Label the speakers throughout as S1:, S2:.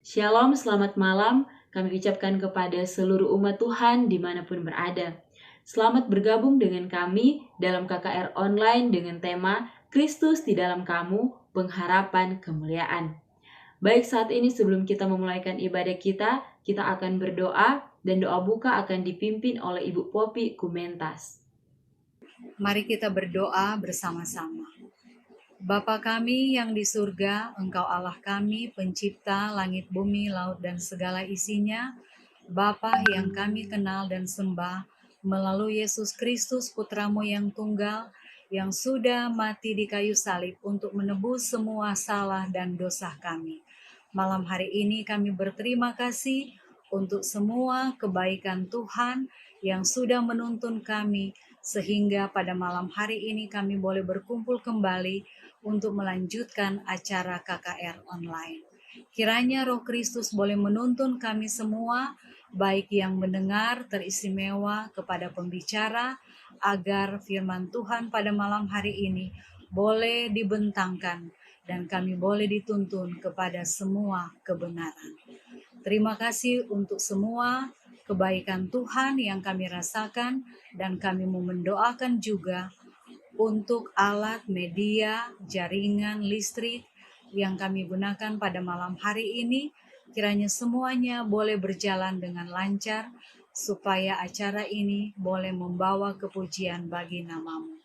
S1: Shalom, selamat malam. Kami ucapkan kepada seluruh umat Tuhan dimanapun berada. Selamat bergabung dengan kami dalam KKR Online dengan tema Kristus di dalam kamu, pengharapan kemuliaan. Baik, saat ini sebelum kita memulaikan ibadah kita akan berdoa dan doa buka akan dipimpin oleh Ibu Popi Kumentas.
S2: Mari kita berdoa bersama-sama. Bapa kami yang di surga, Engkau Allah kami, pencipta langit, bumi, laut, dan segala isinya. Bapa yang kami kenal dan sembah melalui Yesus Kristus, Putramu yang tunggal, yang sudah mati di kayu salib untuk menebus semua salah dan dosa kami. Malam hari ini kami berterima kasih untuk semua kebaikan Tuhan yang sudah menuntun kami, sehingga pada malam hari ini kami boleh berkumpul kembali untuk melanjutkan acara KKR online. Kiranya Roh Kristus boleh menuntun kami semua, baik yang mendengar teristimewa kepada pembicara, agar firman Tuhan pada malam hari ini boleh dibentangkan dan kami boleh dituntun kepada semua kebenaran. Terima kasih untuk semua kebaikan Tuhan yang kami rasakan, dan kami mau mendoakan juga untuk alat, media, jaringan, listrik yang kami gunakan pada malam hari ini. Kiranya semuanya boleh berjalan dengan lancar, supaya acara ini boleh membawa kepujian bagi nama-Mu.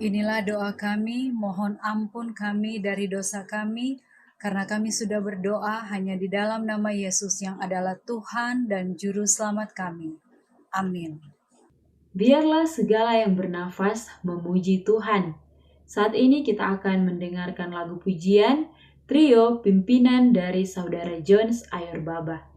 S2: Inilah doa kami, mohon ampun kami dari dosa kami, karena kami sudah berdoa hanya di dalam nama Yesus yang adalah Tuhan dan Juru Selamat kami. Amin.
S1: Biarlah segala yang bernafas memuji Tuhan. Saat ini kita akan mendengarkan lagu pujian trio pimpinan dari Saudara Jones Ayurbaba.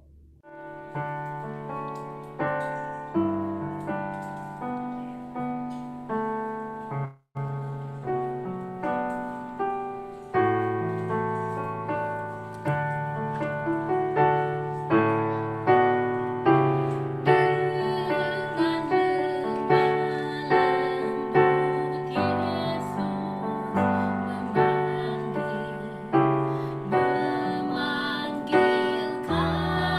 S3: Memanggil kami.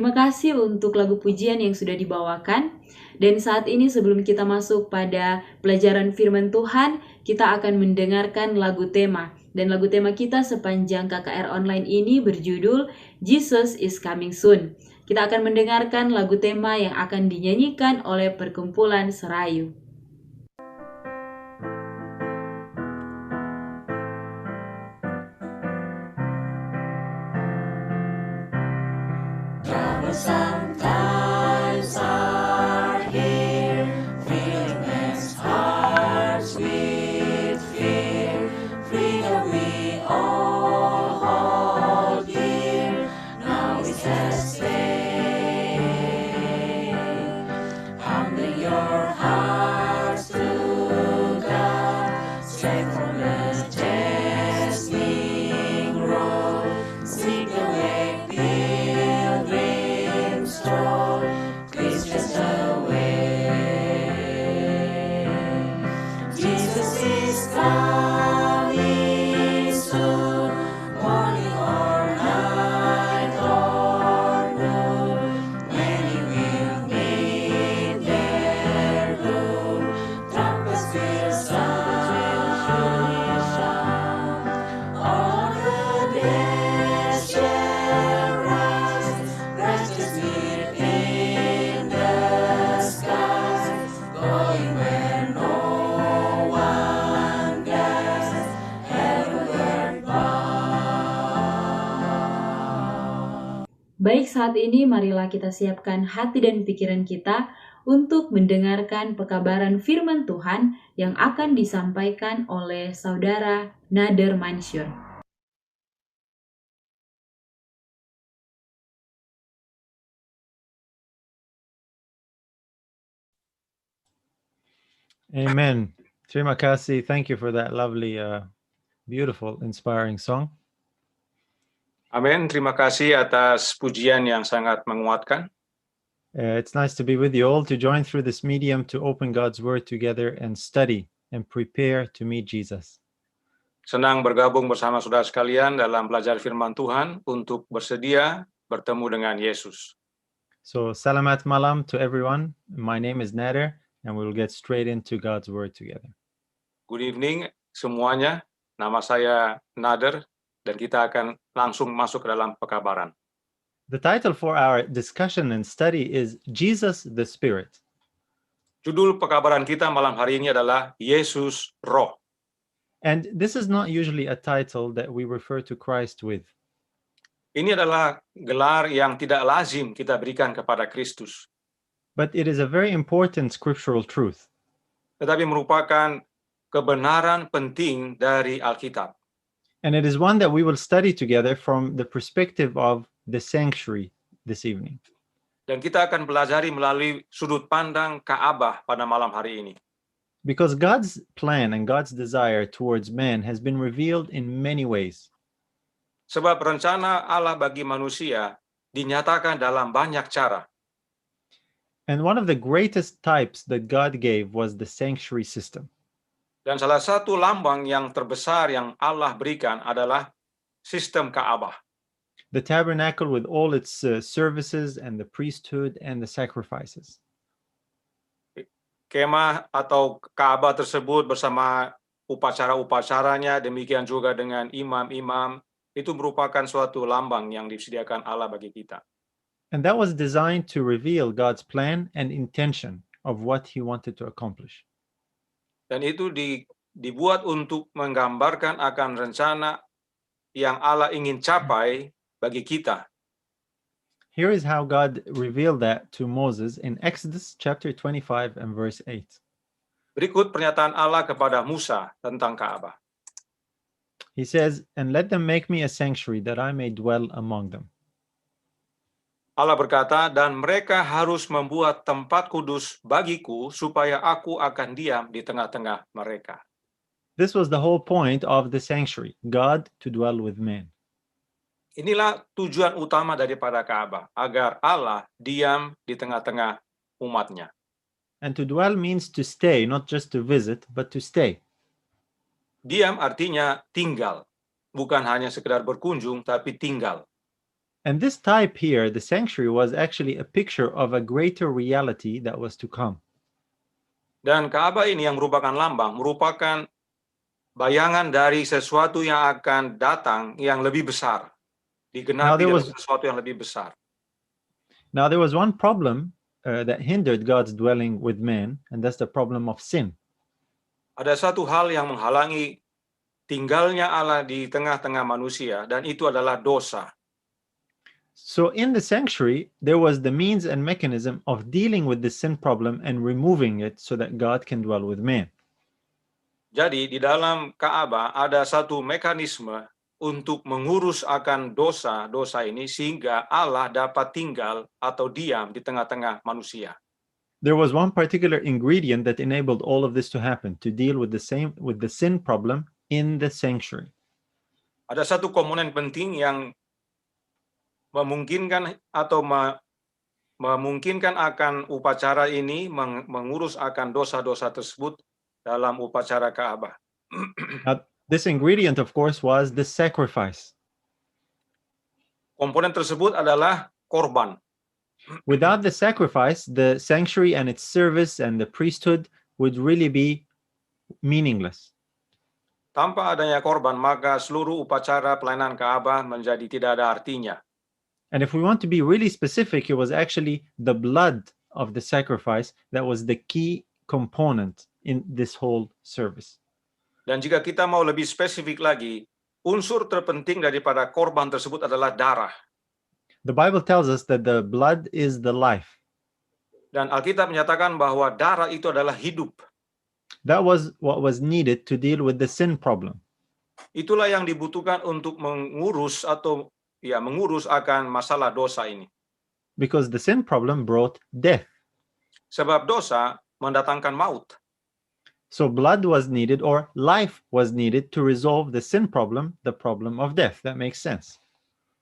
S1: Terima kasih untuk lagu pujian yang sudah dibawakan. Dan saat ini sebelum kita masuk pada pelajaran firman Tuhan, kita akan mendengarkan lagu tema. Dan lagu tema kita sepanjang KKR online ini berjudul Jesus is Coming Soon. Kita akan mendengarkan lagu tema yang akan dinyanyikan oleh perkumpulan Serayu.
S3: Sometimes are here, filling men's hearts with fear. Freedom we all hold dear, now is at stake. Humbling your hearts to God, strength from the chastening road. Seek the way, pilgrim stroll, Christians away. Jesus is coming soon, morning or night or noon. Many will meet their doom. Trumpets will sound. All the dead shall rise, righteousness in the skies, going where no one dares, heavenward bound.
S1: Baik, saat ini marilah kita siapkan hati dan pikiran kita untuk mendengarkan pekabaran firman Tuhan yang akan disampaikan oleh Saudara Nader Mansyur.
S4: Amen. Terima kasih. Thank you for that lovely, beautiful, inspiring song.
S5: Amin. Terima kasih atas pujian yang sangat menguatkan.
S4: It's nice to be with you all, to join through this medium, to open God's Word together and study and prepare to meet Jesus.
S5: Senang bergabung bersama saudara sekalian dalam belajar firman Tuhan untuk bersedia bertemu dengan Yesus.
S4: So, salamat malam to everyone. My name is Nader, and we'll get straight into God's Word together.
S5: Good evening semuanya. Nama saya Nader dan kita akan langsung masuk ke dalam pekabaran.
S4: The title for our discussion and study is Jesus the Spirit.
S5: Judul pekabaran kita malam hari ini adalah Yesus Roh.
S4: And this is not usually a title that we refer to Christ with.
S5: Ini adalah gelar yang tidak lazim kita berikan kepada Kristus,
S4: But it is a very important scriptural truth.
S5: tetapi merupakan kebenaran penting dari Alkitab.
S4: And it is one that we will study together from the perspective of the sanctuary this evening.
S5: Dan kita akan pelajari melalui sudut pandang Ka'bah pada malam hari ini.
S4: Because God's plan and God's desire towards man has been revealed in many ways.
S5: Sebab rencana Allah bagi manusia dinyatakan dalam banyak cara.
S4: And one of the greatest types that God gave was the sanctuary system.
S5: Dan salah satu lambang yang terbesar yang Allah berikan adalah sistem Ka'bah.
S4: The tabernacle with all its services and the priesthood and the sacrifices.
S5: Kemah atau Ka'bah tersebut bersama upacara-upacaranya, demikian juga dengan imam-imam, itu merupakan suatu lambang yang disediakan Allah bagi kita.
S4: And that was designed to reveal God's plan and intention of what he wanted to accomplish.
S5: Dan itu dibuat untuk menggambarkan akan rencana yang Allah ingin capai bagi kita.
S4: Here is how God revealed that to Moses in Exodus chapter 25 and verse 8.
S5: Berikut pernyataan Allah kepada Musa tentang Ka'bah.
S4: He says, "And let them make me a sanctuary that I may dwell among them."
S5: Allah berkata, dan mereka harus membuat tempat kudus bagiku supaya aku akan diam di tengah-tengah mereka.
S4: This was the whole point of the sanctuary, God to dwell with man.
S5: Inilah tujuan utama daripada Ka'bah, agar Allah diam di tengah-tengah umatnya.
S4: And to dwell means to stay, not just to visit, but to stay.
S5: Diam artinya tinggal, bukan hanya sekedar berkunjung, tapi tinggal.
S4: And this type here, the sanctuary, was actually a picture of a greater reality that was to come.
S5: Dan Ka'bah ini yang merupakan lambang, merupakan bayangan dari sesuatu yang akan datang yang lebih besar. Digenapi
S4: there
S5: dalam
S4: was-
S5: sesuatu yang lebih besar.
S4: Now, there was one problem that hindered God's dwelling with man, and that's the problem of sin.
S5: Ada satu hal yang menghalangi tinggalnya Allah di tengah-tengah manusia, dan itu adalah dosa.
S4: So in the sanctuary, there was the means and mechanism of dealing with the sin problem and removing it so that God can dwell with man.
S5: Jadi di dalam Ka'bah ada satu mekanisme untuk mengurus akan dosa-dosa ini sehingga Allah dapat tinggal atau diam di tengah-tengah manusia.
S4: There was one particular ingredient that enabled all of this to happen, to deal with the sin problem in the sanctuary.
S5: Ada satu komponen penting yang memungkinkan atau memungkinkan akan upacara ini mengurus akan dosa-dosa tersebut dalam upacara Ka'bah.
S4: Now, this ingredient, of course, was the sacrifice.
S5: Komponen tersebut adalah korban.
S4: Without the sacrifice, the sanctuary and its service and the priesthood would really be meaningless.
S5: Tanpa adanya korban, maka seluruh upacara pelayanan Ka'bah menjadi tidak ada artinya.
S4: And if we want to be really specific, it was actually the blood of the sacrifice that was the key component in this whole service.
S5: Dan jika kita mau lebih spesifik lagi, unsur terpenting daripada korban tersebut adalah darah.
S4: The Bible tells us that the blood is the life.
S5: Dan Alkitab menyatakan bahwa darah itu adalah hidup.
S4: That was what was needed to deal with the sin problem.
S5: Itulah yang dibutuhkan untuk mengurus akan masalah dosa ini.
S4: Because the sin problem brought death.
S5: Sebab dosa mendatangkan maut.
S4: So blood was needed, or life was needed, to resolve the sin problem, the problem of death. That makes sense.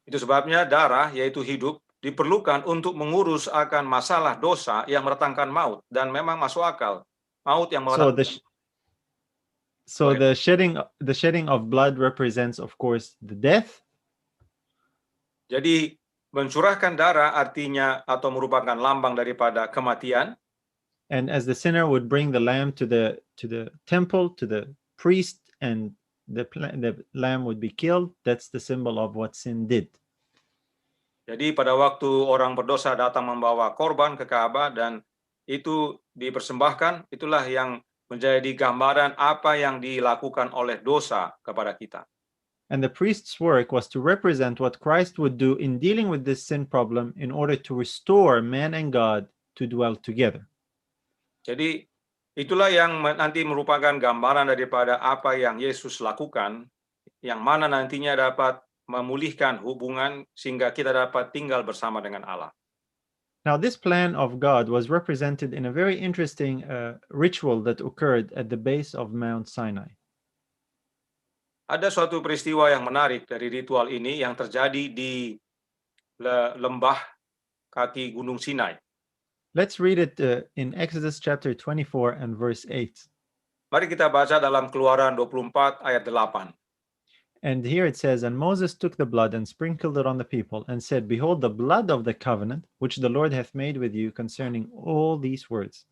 S5: Itu sebabnya darah, yaitu hidup, diperlukan untuk mengurus akan masalah dosa yang mendatangkan maut. Dan memang masuk akal. Maut yang mendatangkan.
S4: So the shedding of blood represents, of course, the death.
S5: Jadi mencurahkan darah artinya atau merupakan lambang daripada kematian.
S4: And as the sinner would bring the lamb to the temple, to the priest, and the lamb would be killed, that's the symbol of what sin did.
S5: Jadi pada waktu orang berdosa datang membawa korban ke Ka'bah dan itu dipersembahkan, itulah yang menjadi gambaran apa yang dilakukan oleh dosa kepada kita.
S4: And the priest's work was to represent what Christ would do in dealing with this sin problem in order to restore man and God to dwell together.
S5: Jadi itulah yang nanti merupakan gambaran daripada apa yang Yesus lakukan, yang mana nantinya dapat memulihkan hubungan sehingga kita dapat tinggal bersama dengan Allah.
S4: Now, this plan of God was represented in a very interesting ritual that occurred at the base of Mount Sinai.
S5: Ada suatu peristiwa yang menarik dari ritual ini yang terjadi di lembah kaki Gunung Sinai.
S4: Let's read it in Exodus chapter 24 and verse 8.
S5: Mari kita baca dalam Keluaran 24 ayat 8.
S4: And here it says, "And Moses took the blood and sprinkled it on the people and said, Behold, the blood of the covenant which the Lord hath made with you concerning all these words."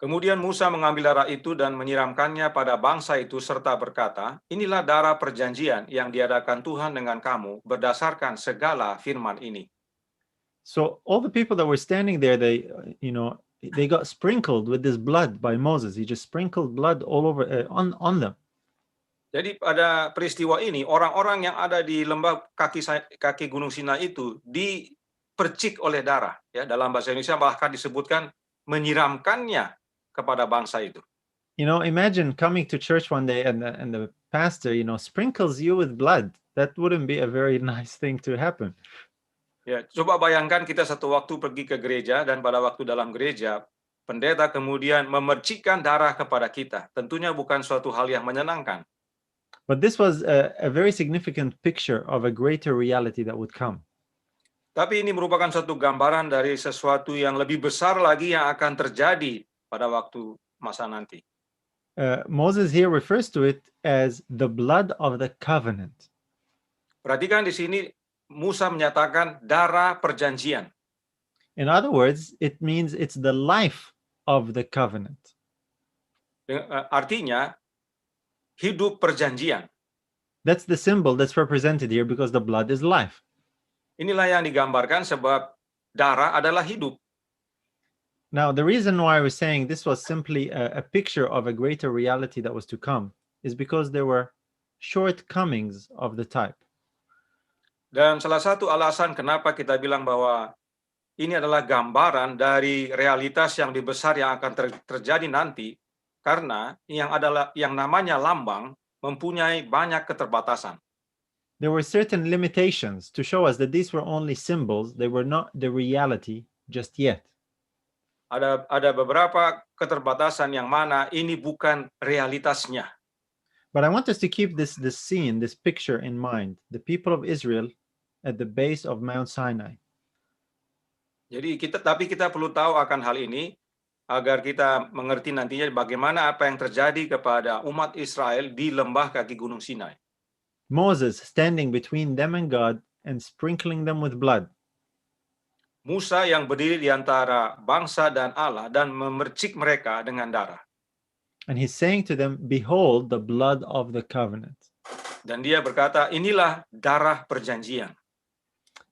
S5: Kemudian Musa mengambil darah itu dan menyiramkannya pada bangsa itu serta berkata, "Inilah darah perjanjian yang diadakan Tuhan dengan kamu berdasarkan segala firman ini."
S4: So all the people that were standing there, they got sprinkled with this blood by Moses. He just sprinkled blood all over on them.
S5: Jadi pada peristiwa ini orang-orang yang ada di lembah kaki Gunung Sinai itu dipercik oleh darah. Ya, dalam bahasa Indonesia bahkan disebutkan menyiramkannya kepada bangsa itu.
S4: Imagine coming to church one day and the pastor, sprinkles you with blood. That wouldn't be a very nice thing to happen.
S5: Ya, coba bayangkan kita satu waktu pergi ke gereja dan pada waktu dalam gereja pendeta kemudian memercikkan darah kepada kita. Tentunya bukan suatu hal yang menyenangkan.
S4: But this was a very significant picture of a greater reality that would come.
S5: Tapi ini merupakan satu gambaran dari sesuatu yang lebih besar lagi yang akan terjadi pada waktu masa nanti.
S4: Moses here refers to it as the blood of the covenant.
S5: Perhatikan di sini Musa menyatakan darah perjanjian.
S4: In other words, it means it's the life of the covenant.
S5: Artinya hidup perjanjian.
S4: That's the symbol that's represented here because the blood is life.
S5: Inilah yang digambarkan sebab darah adalah hidup.
S4: Now, the reason why I was saying this was simply a picture of a greater reality that was to come is because there were shortcomings of the type.
S5: Dan salah satu alasan kenapa kita bilang bahwa ini adalah gambaran dari realitas yang lebih besar yang akan terjadi nanti, karena yang namanya lambang mempunyai banyak keterbatasan.
S4: There were certain limitations to show us that these were only symbols, they were not the reality just yet.
S5: Ada beberapa keterbatasan yang mana ini bukan realitasnya.
S4: But I want us to keep this scene, this picture in mind. The people of Israel at the base of Mount Sinai.
S5: Jadi tapi kita perlu tahu akan hal ini agar kita mengerti nantinya bagaimana apa yang terjadi kepada umat Israel di lembah kaki Gunung Sinai.
S4: Moses standing between them and God and sprinkling them with blood.
S5: Musa yang berdiri di antara bangsa dan Allah dan memercik mereka dengan darah.
S4: And he's saying to them, behold the blood of the covenant.
S5: Dan dia berkata, inilah darah perjanjian.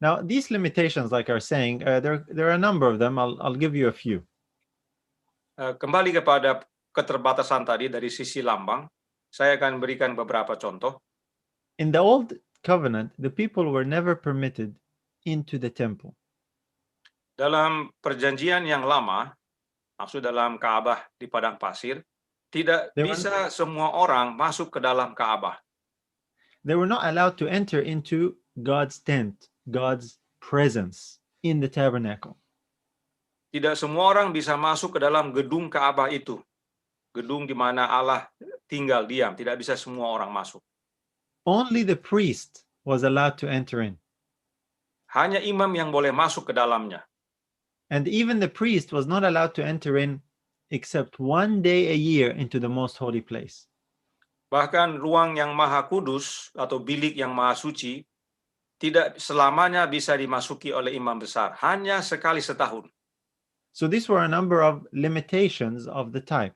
S4: Now, these limitations, like I was saying, there are a number of them. I'll give you a few.
S5: Kembali kepada keterbatasan tadi dari sisi lambang, saya akan berikan beberapa contoh.
S4: In the old covenant, the people were never permitted into the temple.
S5: Dalam perjanjian yang lama, maksud dalam Ka'bah di padang pasir, tidak bisa semua orang masuk ke dalam Ka'bah.
S4: They were not allowed to enter into God's tent, God's presence in the tabernacle.
S5: Tidak semua orang bisa masuk ke dalam gedung Ka'bah itu. Gedung di mana Allah tinggal diam, tidak bisa semua orang masuk.
S4: Only the priest was allowed to enter in.
S5: Hanya imam yang boleh masuk ke dalamnya.
S4: And even the priest was not allowed to enter in except one day a year into the most holy place.
S5: Bahkan ruang yang maha kudus atau bilik yang maha suci tidak selamanya bisa dimasuki oleh imam besar, hanya sekali setahun.
S4: So these were a number of limitations of the type.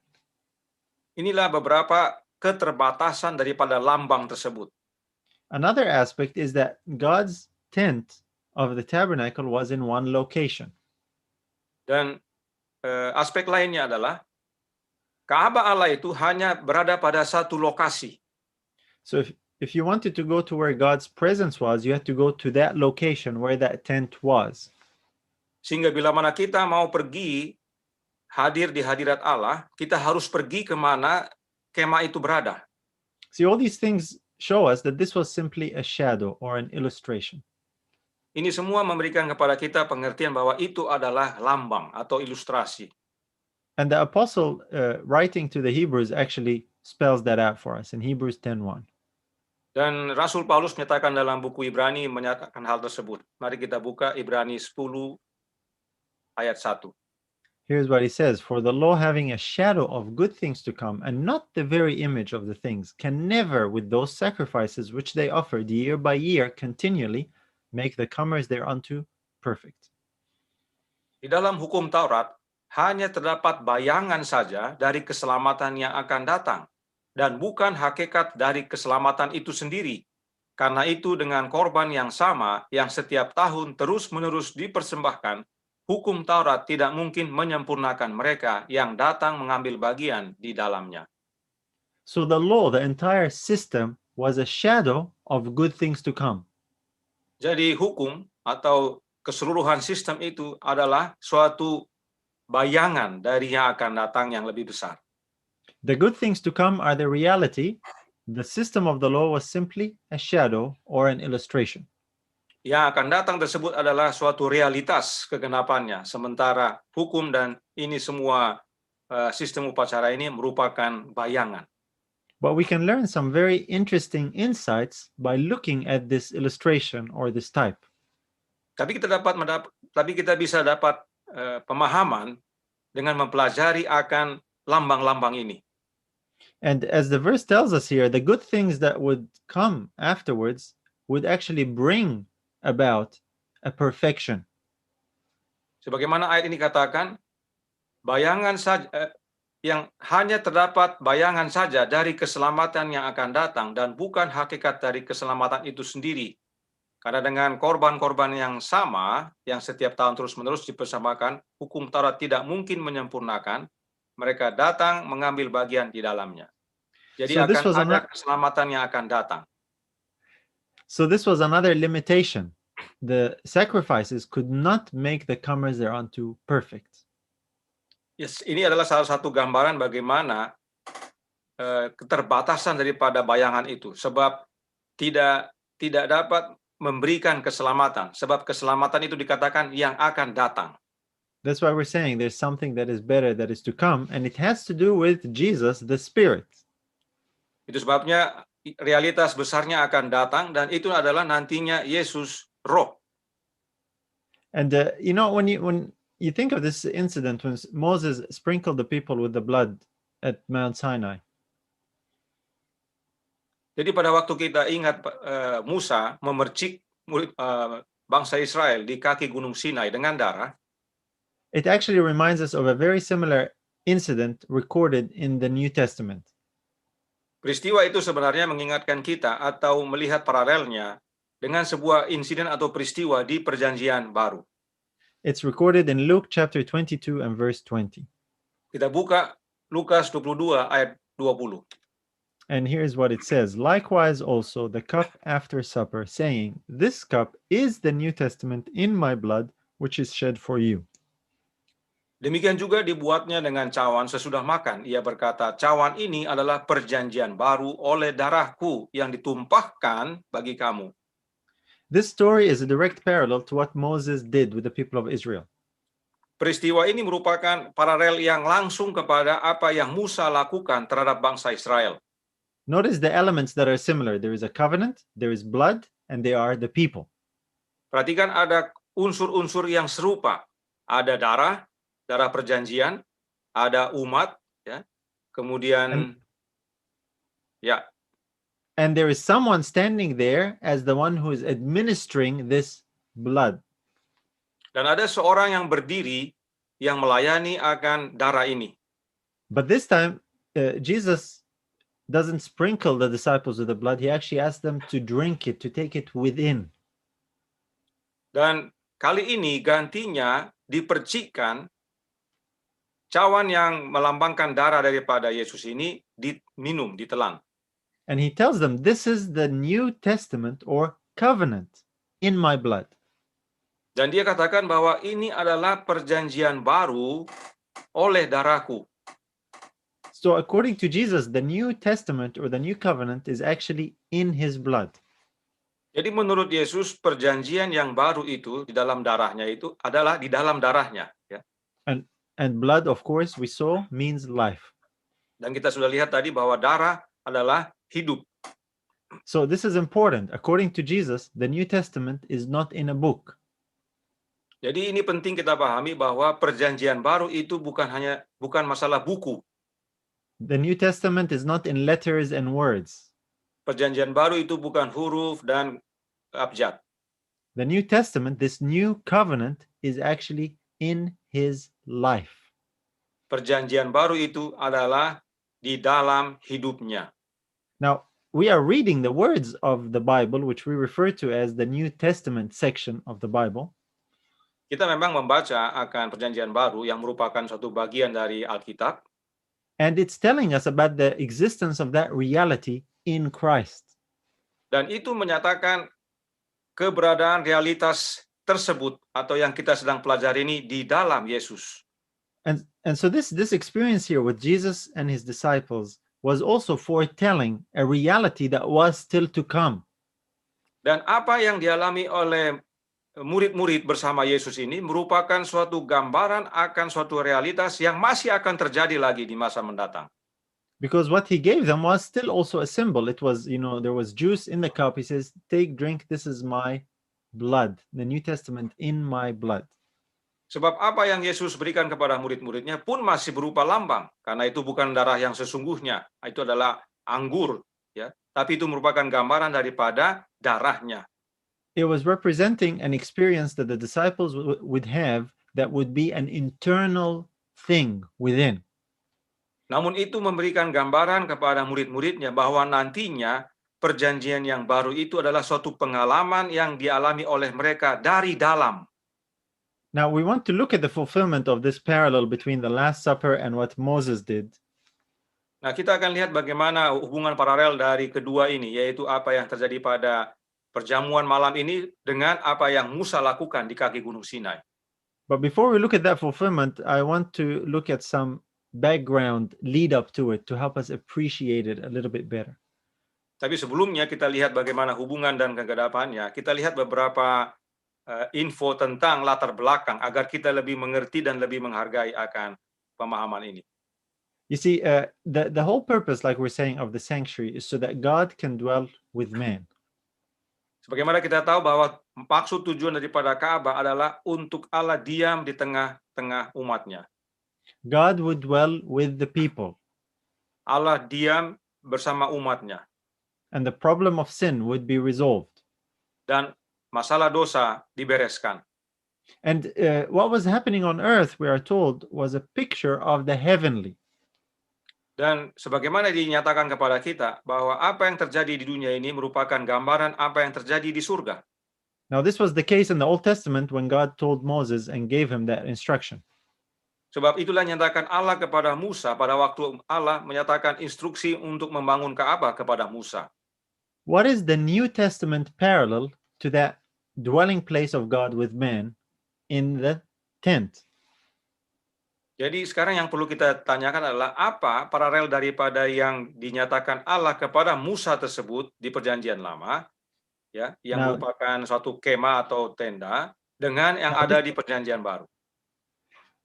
S5: Inilah beberapa keterbatasan daripada lambang tersebut.
S4: Another aspect is that God's tent of the tabernacle was in one location.
S5: Dan aspek lainnya adalah Ka'bah Allah itu hanya berada pada satu lokasi.
S4: So if you wanted to go to where God's presence was, you had to go to that location where that tent was.
S5: Sehingga bila mana kita mau pergi hadir di hadirat Allah, kita harus pergi kemana kemah itu berada.
S4: See, all these things show us that this was simply a shadow or an illustration.
S5: Ini semua memberikan kepada kita pengertian bahwa itu adalah lambang atau ilustrasi.
S4: And the apostle writing to the Hebrews actually spells that out for us in Hebrews 10:1.
S5: Dan Rasul Paulus menyatakan dalam buku Ibrani menyatakan hal tersebut. Mari kita buka Ibrani 10 ayat 1.
S4: Here's what he says, for the law having a shadow of good things to come and not the very image of the things can never with those sacrifices which they offered year by year continually make the comers thereunto perfect.
S5: Di dalam hukum Taurat hanya terdapat bayangan saja dari keselamatan yang akan datang dan bukan hakikat dari keselamatan itu sendiri. Karena itu dengan korban yang sama yang setiap tahun terus-menerus dipersembahkan, hukum Taurat tidak mungkin menyempurnakan mereka yang datang mengambil bagian di dalamnya.
S4: So the law, the entire system, was a shadow of good things to come.
S5: Jadi hukum atau keseluruhan sistem itu adalah suatu bayangan dari yang akan datang yang lebih besar.
S4: The good things to come are the reality. The system of the law was simply a shadow or an illustration.
S5: Yang akan datang tersebut adalah suatu realitas kegenapannya, sementara hukum dan ini semua sistem upacara ini merupakan bayangan.
S4: But we can learn some very interesting insights by looking at this illustration or this type.
S5: Tapi kita bisa dapat pemahaman dengan mempelajari akan lambang-lambang ini.
S4: And as the verse tells us here, the good things that would come afterwards would actually bring about a perfection.
S5: Sebagaimana ayat ini katakan, bayangan saja yang hanya terdapat bayangan saja dari keselamatan yang akan datang dan bukan hakikat dari keselamatan itu sendiri. Karena dengan korban-korban yang sama, yang setiap tahun terus-menerus dipersembahkan, hukum Taurat tidak mungkin menyempurnakan, mereka datang mengambil bagian di dalamnya. Jadi
S4: So this
S5: akan
S4: was
S5: ada
S4: another-
S5: keselamatan yang akan datang.
S4: So this was another limitation. The sacrifices could not make the comers thereunto perfect.
S5: Yes, ini adalah salah satu gambaran bagaimana keterbatasan daripada bayangan itu, sebab tidak dapat memberikan keselamatan, sebab keselamatan itu dikatakan yang akan datang.
S4: That's why we're saying there's something that is better that is to come, and it has to do with Jesus, the Spirit.
S5: Itu sebabnya realitas besarnya akan datang, dan itu adalah nantinya Yesus Roh.
S4: And when you think of this incident when Moses sprinkled the people with the blood at Mount Sinai,
S5: Jadi pada waktu kita ingat Musa memercik bangsa Israel di kaki Gunung Sinai dengan darah,
S4: it actually reminds us of a very similar incident recorded in the New Testament.
S5: peristiwa itu sebenarnya mengingatkan kita atau melihat paralelnya dengan sebuah insiden atau peristiwa di Perjanjian Baru.
S4: It's recorded in Luke chapter 22 and verse 20.
S5: Kita buka Lukas 22 ayat 20.
S4: And here's what it says. Likewise also the cup after supper, saying, This cup is the New Testament in my blood, which is shed for you.
S5: Demikian juga dibuatnya dengan cawan sesudah makan. Ia berkata, cawan ini adalah perjanjian baru oleh darahku yang ditumpahkan bagi kamu.
S4: This story is a direct parallel to what Moses did with the people of Israel.
S5: Peristiwa ini merupakan paralel yang langsung kepada apa yang Musa lakukan terhadap bangsa Israel.
S4: Notice the elements that are similar. There is a covenant, there is blood, and they are the people.
S5: Perhatikan ada unsur-unsur yang serupa. Ada darah perjanjian, ada umat, ya. Kemudian ya,
S4: And there is someone standing there as the one who is administering this blood.
S5: dan ada seorang yang berdiri yang melayani akan darah ini.
S4: But this time, Jesus doesn't sprinkle the disciples with the blood. He actually asks them to drink it, to take it within.
S5: Dan kali ini gantinya dipercikkan cawan yang melambangkan darah daripada Yesus ini diminum, ditelan.
S4: And he tells them, this is the New Testament or covenant in my blood.
S5: Dan dia katakan bahwa ini adalah perjanjian baru oleh darahku.
S4: So according to Jesus, the New Testament or the New Covenant is actually in his blood.
S5: Jadi menurut Yesus perjanjian yang baru itu di dalam darahnya itu adalah di dalam darahnya, ya.
S4: And blood, of course, we saw means life.
S5: Dan kita sudah lihat tadi bahwa darah adalah hidup.
S4: So this is important. According to Jesus, the New Testament is not in a book.
S5: Jadi ini penting kita pahami bahwa perjanjian baru itu bukan masalah buku.
S4: The New Testament is not in letters and words.
S5: Perjanjian baru itu bukan huruf dan abjad.
S4: The New Testament, this new covenant, is actually in his life.
S5: Perjanjian baru itu adalah di dalam hidupnya.
S4: Now, we are reading the words of the Bible, which we refer to as the New Testament section of the Bible.
S5: Kita memang membaca akan perjanjian baru yang merupakan suatu bagian dari Alkitab.
S4: And it's telling us about the existence of that reality in Christ.
S5: Dan itu menyatakan keberadaan realitas tersebut atau yang kita sedang pelajari ini di dalam Yesus.
S4: And so this experience here with Jesus and his disciples was also foretelling a reality that was still to come.
S5: Dan apa yang dialami oleh murid-murid bersama Yesus ini merupakan suatu gambaran akan suatu realitas yang masih akan terjadi lagi di masa mendatang.
S4: Because what he gave them was still also a symbol. It was, there was juice in the cup. He says, take, drink, this is my blood. The New Testament in my blood.
S5: Sebab apa yang Yesus berikan kepada murid-muridnya pun masih berupa lambang. Karena itu bukan darah yang sesungguhnya. Itu adalah anggur, ya. Tapi itu merupakan gambaran daripada darahnya.
S4: it was representing an experience that the disciples would have that would be an internal thing within.
S5: Namun itu memberikan gambaran kepada murid-muridnya bahwa nantinya perjanjian yang baru itu adalah suatu pengalaman yang dialami oleh mereka dari dalam.
S4: Now, we want to look at the fulfillment of this parallel between the Last Supper and what Moses did.
S5: Nah, kita akan lihat bagaimana hubungan paralel dari kedua ini, yaitu apa yang terjadi pada perjamuan malam ini dengan apa yang Musa lakukan di kaki Gunung Sinai.
S4: But before we look at that fulfillment, I want to look at some background lead up to it to help us appreciate it a little bit better.
S5: Tapi sebelumnya kita lihat bagaimana hubungan dan kegadapannya, kita lihat beberapa info tentang latar belakang agar kita lebih mengerti dan lebih menghargai akan pemahaman ini.
S4: You see, the whole purpose, like we're saying, of the sanctuary is so that God can dwell with man.
S5: Sebagaimana kita tahu bahwa maksud tujuan daripada Ka'bah adalah untuk Allah diam di tengah-tengah umatnya.
S4: God would dwell with the people.
S5: Allah diam bersama umatnya.
S4: And the problem of sin would be resolved.
S5: Dan masalah dosa dibereskan.
S4: And what was happening on earth, we are told, was a picture of the heavenly.
S5: Dan sebagaimana dinyatakan kepada kita bahwa apa yang terjadi di dunia ini merupakan gambaran apa yang terjadi di surga.
S4: Now, this was the case in the Old Testament when God told Moses and gave him that instruction.
S5: Sebab itulah nyatakan Allah kepada Musa pada waktu Allah menyatakan instruksi untuk membangun Ka'bah kepada Musa.
S4: What is the New Testament parallel to that dwelling place of God with man in the tent?
S5: Jadi sekarang yang perlu kita tanyakan adalah apa paralel daripada yang dinyatakan Allah kepada Musa tersebut di Perjanjian Lama, ya, yang merupakan suatu kemah atau tenda dengan yang ada di Perjanjian Baru.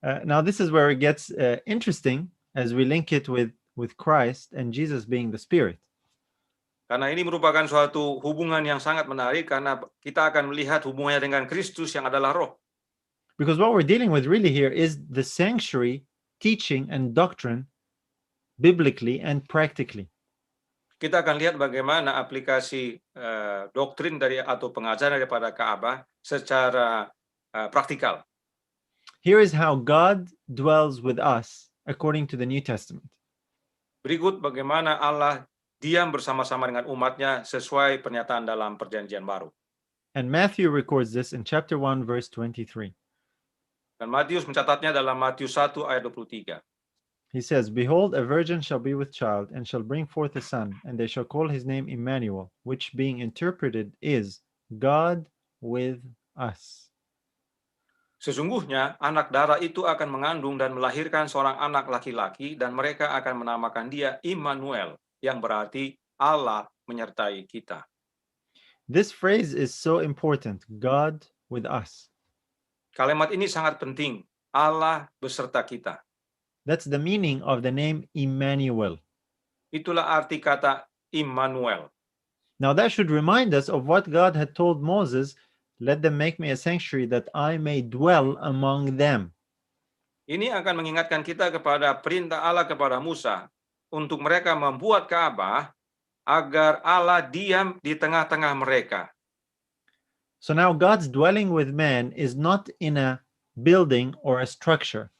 S4: Now this is where it gets interesting as we link it with Christ and Jesus being the Spirit.
S5: Karena ini merupakan suatu hubungan yang sangat menarik karena kita akan melihat hubungannya dengan Kristus yang adalah Roh.
S4: Because what we're dealing with really here is the sanctuary teaching and doctrine biblically and practically.
S5: Kita akan lihat bagaimana aplikasi doktrin dari atau pengajaran daripada Ka'bah secara praktikal.
S4: Here is how God dwells with us according to the New Testament.
S5: Berikut bagaimana Allah diam bersama-sama dengan umatnya sesuai pernyataan dalam Perjanjian Baru.
S4: And Matthew records this in chapter 1 verse 23.
S5: Dan Matius mencatatnya dalam Matius 1 ayat 23.
S4: He says, "Behold, a virgin shall be with child, and shall bring forth a son, and they shall call his name Emmanuel, which being interpreted is God with us."
S5: Sesungguhnya anak darah itu akan mengandung dan melahirkan seorang anak laki-laki, dan mereka akan menamakan dia Immanuel, yang berarti Allah menyertai kita.
S4: This phrase is so important, God with us.
S5: Kalimat ini sangat penting, Allah beserta kita.
S4: That's the meaning of the name Emmanuel.
S5: Itulah arti kata Immanuel.
S4: Now that should remind us of what God had told Moses, "Let them make me a sanctuary that I may dwell among them."
S5: Ini akan mengingatkan kita kepada perintah Allah kepada Musa untuk mereka membuat Ka'bah agar Allah diam di tengah-tengah mereka.
S4: So now God's dwelling with man is not in a building or a structure.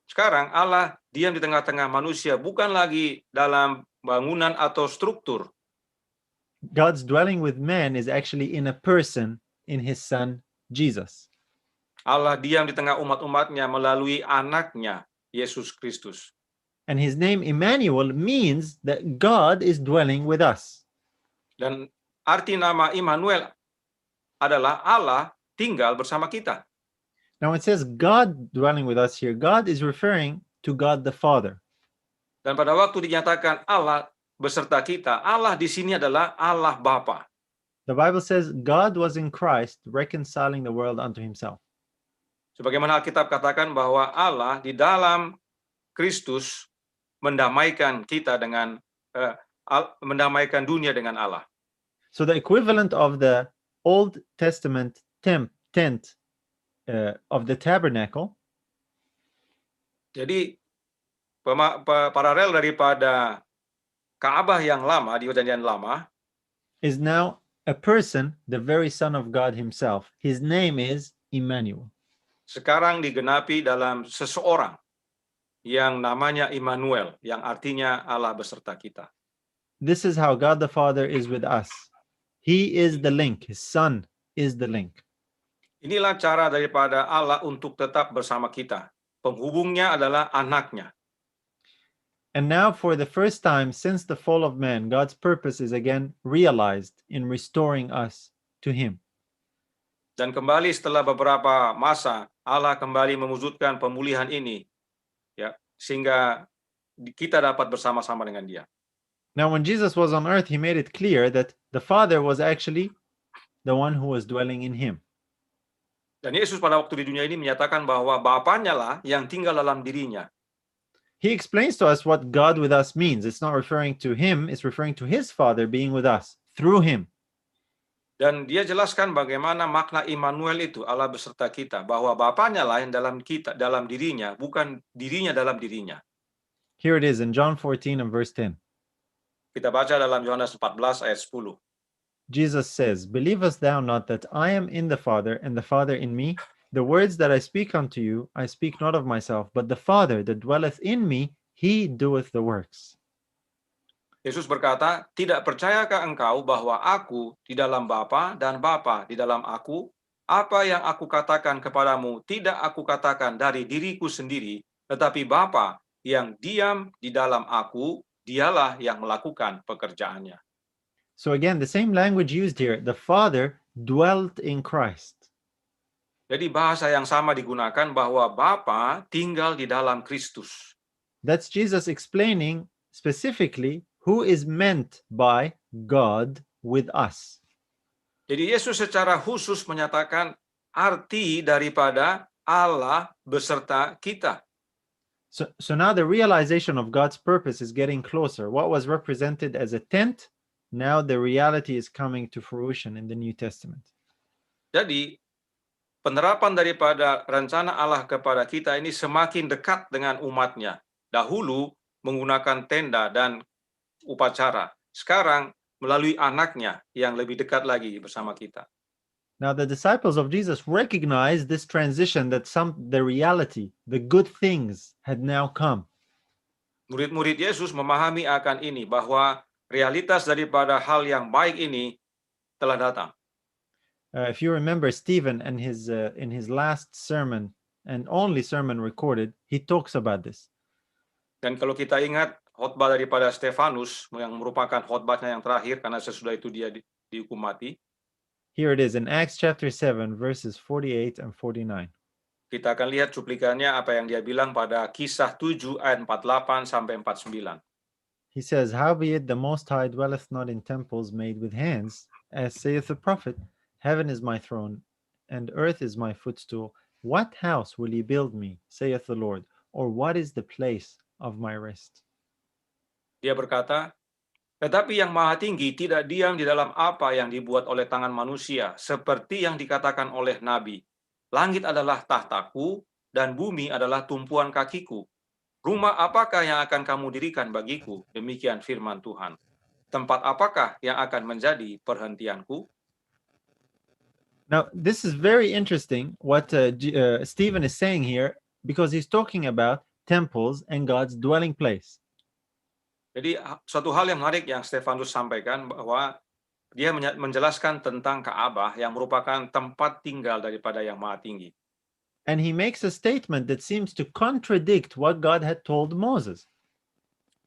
S5: Sekarang Allah diam di tengah-tengah manusia, bukan lagi dalam bangunan atau struktur.
S4: God's dwelling with man is actually in a person, in his son, Jesus.
S5: Allah diam di tengah umat-umatnya melalui anaknya, Yesus Kristus.
S4: And his name Emmanuel means that God is dwelling with us.
S5: Dan arti nama Immanuel adalah Allah tinggal bersama kita.
S4: Now it says God dwelling with us here. God is referring to God the Father.
S5: Dan pada waktu dinyatakan Allah beserta kita, Allah di sini adalah Allah Bapa.
S4: The Bible says God was in Christ reconciling the world unto himself.
S5: Sebagaimana Alkitab katakan bahwa Allah di dalam Kristus mendamaikan kita dengan mendamaikan dunia dengan Allah.
S4: So the equivalent of the Old Testament tent of the tabernacle.
S5: Jadi paralel daripada Ka'bah yang lama di Perjanjian Lama
S4: is now a person, the very Son of God himself. His name is Emmanuel.
S5: Sekarang digenapi dalam seseorang yang namanya Immanuel, yang artinya Allah beserta kita.
S4: This is how God the Father is with us. He is the link. His Son is the link.
S5: Inilah cara daripada Allah untuk tetap bersama kita. Penghubungnya adalah anaknya.
S4: And now, for the first time since the fall of man, God's purpose is again realized in restoring us to Him.
S5: Dan kembali setelah beberapa masa, Allah kembali mewujudkan pemulihan ini, ya, sehingga kita dapat bersama-sama dengan Dia.
S4: Now, when Jesus was on earth, He made it clear that the Father was actually the one who was dwelling in Him.
S5: Dan Yesus pada waktu di dunia ini menyatakan bahwa Bapanya lah yang tinggal dalam dirinya.
S4: He explains to us what God with us means. It's not referring to Him, it's referring to His Father being with us through Him.
S5: Dan Dia jelaskan bagaimana makna Immanuel itu, Allah beserta kita, bahwa Bapanya lah yang dalam kita, dalam dirinya, bukan dirinya dalam dirinya.
S4: Here it is in John 14 and verse 10.
S5: Kita baca dalam Yohanes 14 ayat 10.
S4: Jesus says, "Believest thou not that I am in the Father, and the Father in me? The words that I speak unto you, I speak not of myself, but the Father that dwelleth in me, He doeth the works."
S5: Yesus berkata, "Tidak percayakah engkau bahwa aku di dalam Bapa dan Bapa di dalam aku? Apa yang aku katakan kepadamu tidak aku katakan dari diriku sendiri, tetapi Bapa yang diam di dalam aku, dialah yang melakukan pekerjaannya."
S4: So again, the same language used here. The Father dwelt in Christ.
S5: Jadi bahasa yang sama digunakan bahwa Bapa tinggal di dalam Kristus.
S4: That's Jesus explaining specifically who is meant by God with us.
S5: Jadi Yesus secara khusus menyatakan arti daripada Allah beserta kita.
S4: So now the realization of God's purpose is getting closer. What was represented as a tent, now the reality is coming to fruition in the New Testament.
S5: Jadi penerapan daripada rencana Allah kepada kita ini semakin dekat dengan umatnya. Dahulu menggunakan tenda dan upacara. Sekarang melalui anaknya yang lebih dekat lagi bersama kita.
S4: Now the disciples of Jesus recognized this transition, that the reality, the good things had now come.
S5: Murid-murid Yesus memahami akan ini, bahwa realitas daripada hal yang baik ini telah datang.
S4: If you remember Stephen and in his last sermon and only sermon recorded, he talks about this.
S5: Dan kalau kita ingat khotbah daripada Stefanus yang merupakan khotbahnya yang terakhir, karena sesudah itu dia dihukum mati.
S4: Here it is in Acts chapter 7 verses 48 and 49.
S5: Kita akan lihat cuplikannya apa yang dia bilang pada Kisah 7 ayat 48 sampai 49.
S4: He says, "Howbeit the Most High dwelleth not in temples made with hands, as saith the prophet, Heaven is my throne, and earth is my footstool. What house will ye build me, saith the Lord, or what is the place of my rest?"
S5: Dia berkata, "Tetapi yang Maha Tinggi tidak diam di dalam apa yang dibuat oleh tangan manusia, seperti yang dikatakan oleh Nabi. Langit adalah tahtaku, dan bumi adalah tumpuan kakiku. Rumah apakah yang akan kamu dirikan bagiku? Demikian firman Tuhan. Tempat apakah yang akan menjadi perhentianku?"
S4: Now, this is very interesting what Stephen is saying here, because he's talking about temples and God's dwelling place.
S5: Jadi suatu hal yang menarik yang Stefanus sampaikan, bahwa dia menjelaskan tentang Ka'bah yang merupakan tempat tinggal daripada Yang Maha Tinggi.
S4: And he makes a statement that seems to contradict what God had told Moses.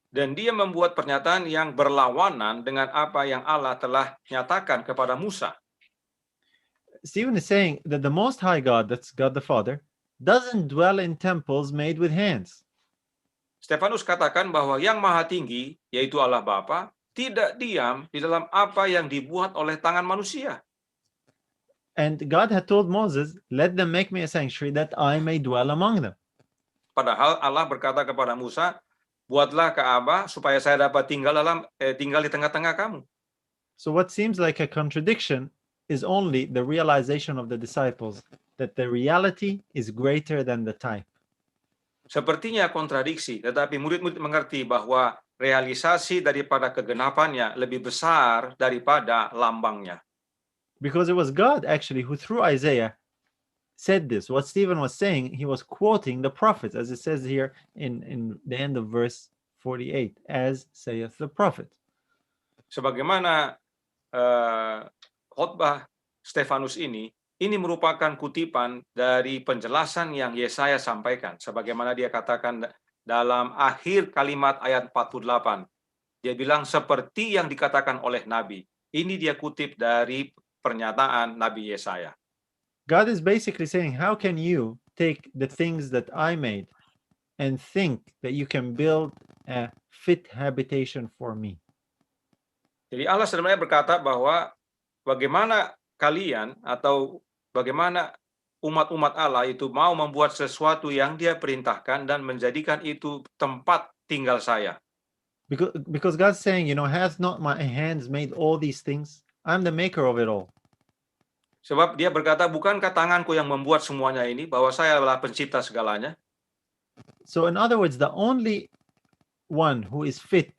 S5: Dan dia membuat pernyataan yang berlawanan dengan apa yang Allah telah nyatakan kepada Musa.
S4: Stephen is saying that the Most High God, that's God the Father, doesn't dwell in temples made with hands.
S5: Stefanus katakan bahwa Yang Maha Tinggi, yaitu Allah Bapa, tidak diam di dalam apa yang dibuat oleh tangan manusia.
S4: And God had told Moses, "Let them make me a sanctuary that I may dwell among them."
S5: Padahal Allah berkata kepada Musa, "Buatlah Ka'bah supaya saya dapat tinggal di tengah-tengah kamu."
S4: So what seems like a contradiction is only the realization of the disciples that the reality is greater than the type.
S5: Sepertinya kontradiksi, tetapi murid-murid mengerti bahwa realisasi daripada kegenapannya lebih besar daripada lambangnya.
S4: Because it was God actually who through Isaiah said this. What Stephen was saying, he was quoting the prophets, as it says here in the end of verse 48, as saith the prophet.
S5: Sebagaimana khotbah Stefanus ini merupakan kutipan dari penjelasan yang Yesaya sampaikan. Sebagaimana dia katakan dalam akhir kalimat ayat 48. Dia bilang seperti yang dikatakan oleh Nabi. Ini dia kutip dari pernyataan Nabi Yesaya.
S4: God is basically saying, how can you take the things that I made and think that you can build a fit habitation for me?
S5: Jadi Allah sebenarnya berkata bahwa bagaimana kalian atau bagaimana umat-umat Allah itu mau membuat sesuatu yang dia perintahkan dan menjadikan itu tempat tinggal saya.
S4: Because God's saying, has not my hands made all these things? I'm the maker of it all.
S5: Sebab dia berkata, bukankah tanganku yang membuat semuanya ini, bahwa saya adalah pencipta segalanya?
S4: So in other words, the only one who is fit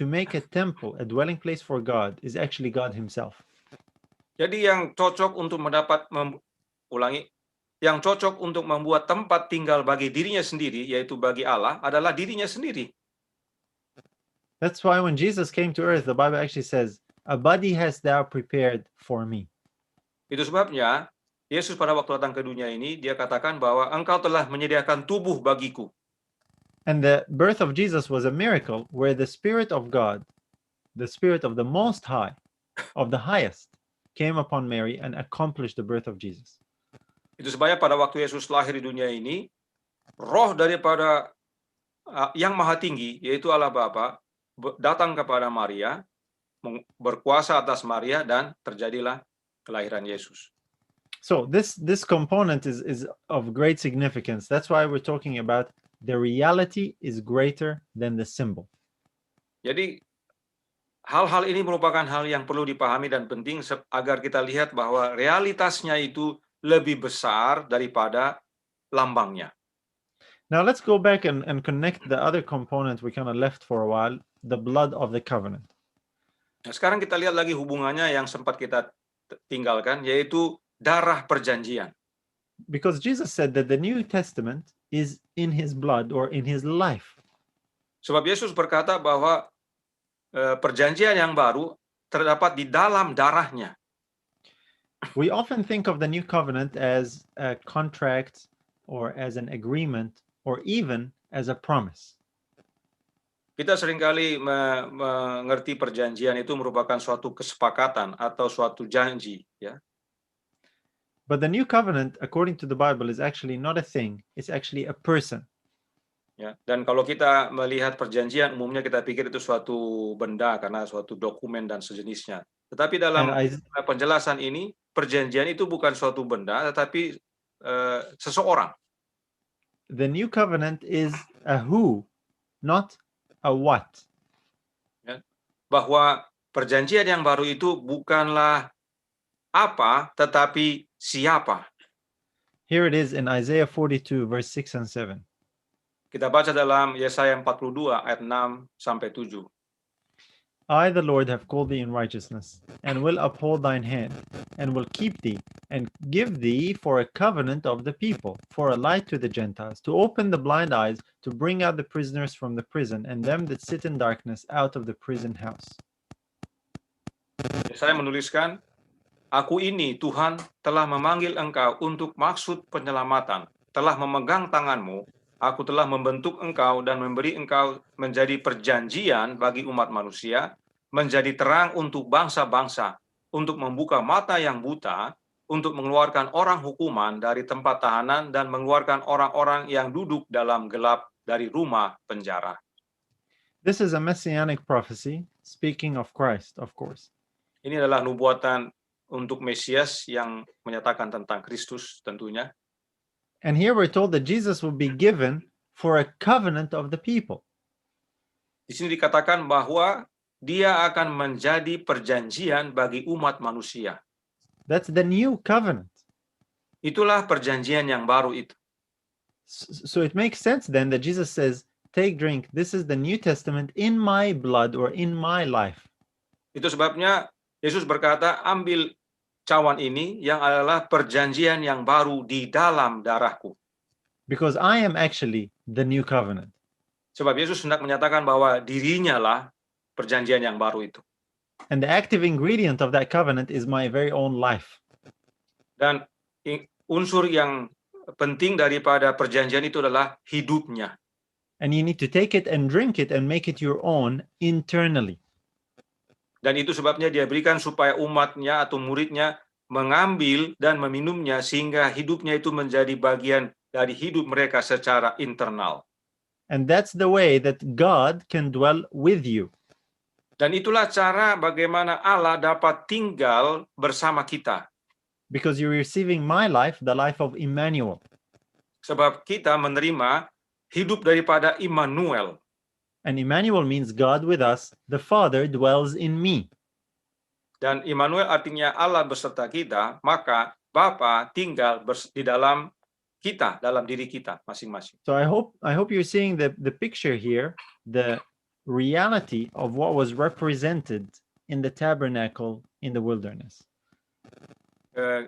S4: to make a temple, a dwelling place for God, is actually God himself.
S5: Jadi yang cocok untuk yang cocok untuk membuat tempat tinggal bagi dirinya sendiri, yaitu bagi Allah, adalah dirinya sendiri.
S4: That's why when Jesus came to earth, the Bible actually says, a body hast thou prepared for me.
S5: Itu sebabnya, Yesus pada waktu datang ke dunia ini, dia katakan bahwa engkau telah menyediakan tubuh bagiku.
S4: And the birth of Jesus was a miracle where the Spirit of God, the Spirit of the Most High, of the Highest, came upon Mary and accomplished the birth of Jesus.
S5: Itu sebabnya pada waktu Yesus lahir di dunia ini, roh daripada yang maha tinggi, yaitu Allah Bapa, datang kepada Maria, berkuasa atas Maria, dan terjadilah kelahiran Yesus.
S4: So this component is of great significance. That's why we're talking about the reality is greater than the symbol.
S5: Jadi hal-hal ini merupakan hal yang perlu dipahami dan penting agar kita lihat bahwa realitasnya itu lebih besar daripada lambangnya.
S4: Now let's go back and connect the other component we kind of left for a while, the blood of the covenant.
S5: Nah, sekarang kita lihat lagi hubungannya yang sempat kita tinggalkan, yaitu darah perjanjian.
S4: Because Jesus said that the New Testament is in his blood or in his life.
S5: Sebab Yesus berkata bahwa perjanjian yang baru terdapat di dalam darahnya.
S4: We often think of the New Covenant as a contract or as an agreement or even as a promise.
S5: Kita seringkali mengerti perjanjian itu merupakan suatu kesepakatan atau suatu janji, ya.
S4: But the New Covenant, according to the Bible, is actually not a thing. It's actually a person.
S5: Ya, dan kalau kita melihat perjanjian, umumnya kita pikir itu suatu benda karena suatu dokumen dan sejenisnya. Tetapi dalam penjelasan ini, perjanjian itu bukan suatu benda, tetapi seseorang.
S4: The New Covenant is a who, not a what.
S5: Ya, bahwa perjanjian yang baru itu bukanlah apa, tetapi siapa.
S4: Here it is in Isaiah 42, verse 6 and 7.
S5: Kita baca dalam Yesaya 42 ayat 6 sampai 7.
S4: I, the Lord, have called thee in righteousness, and will uphold thine hand, and will keep thee, and give thee for a covenant of the people, for a light to the Gentiles, to open the blind eyes, to bring out the prisoners from the prison, and them that sit in darkness out of the prison house.
S5: Saya menuliskan, aku ini Tuhan telah memanggil engkau untuk maksud penyelamatan, telah memegang tanganmu, aku telah membentuk engkau dan memberi engkau menjadi perjanjian bagi umat manusia, menjadi terang untuk bangsa-bangsa, untuk membuka mata yang buta, untuk mengeluarkan orang hukuman dari tempat tahanan dan mengeluarkan orang-orang yang duduk dalam gelap dari rumah penjara.
S4: This is a messianic prophecy, speaking of Christ, of course.
S5: Ini adalah nubuatan untuk Mesias yang menyatakan tentang Kristus tentunya.
S4: And here we're told that Jesus will be given for a covenant of the people.
S5: Di sini dikatakan bahwa dia akan menjadi perjanjian bagi umat manusia.
S4: That's the new covenant.
S5: Itulah perjanjian yang baru itu.
S4: So it makes sense then that Jesus says, take, drink. This is the New Testament in my blood or in my life.
S5: Itu sebabnya Yesus berkata, ambil cawan ini yang adalah perjanjian yang baru di dalam darahku.
S4: Because I am actually the new covenant.
S5: Sebab Yesus hendak menyatakan bahwa dirinya lah perjanjian yang baru itu.
S4: And the active ingredient of that covenant is my very own life.
S5: Dan unsur yang penting daripada perjanjian itu adalah hidupnya.
S4: And you need to take it and drink it and make it your own internally.
S5: Dan itu sebabnya dia berikan supaya umatnya atau muridnya mengambil dan meminumnya sehingga hidupnya itu menjadi bagian dari hidup mereka secara internal.
S4: And that's the way that God can dwell with you.
S5: Dan itulah cara bagaimana Allah dapat tinggal bersama kita.
S4: Because you're receiving my life, the life of Emmanuel.
S5: Sebab kita menerima hidup daripada Immanuel.
S4: And Emmanuel means God with us. The Father dwells in me.
S5: Dan Immanuel artinya Allah beserta kita, maka Bapa tinggal di dalam kita, dalam diri kita masing-masing.
S4: So I hope you're seeing the picture here, the reality of what was represented in the tabernacle in the wilderness.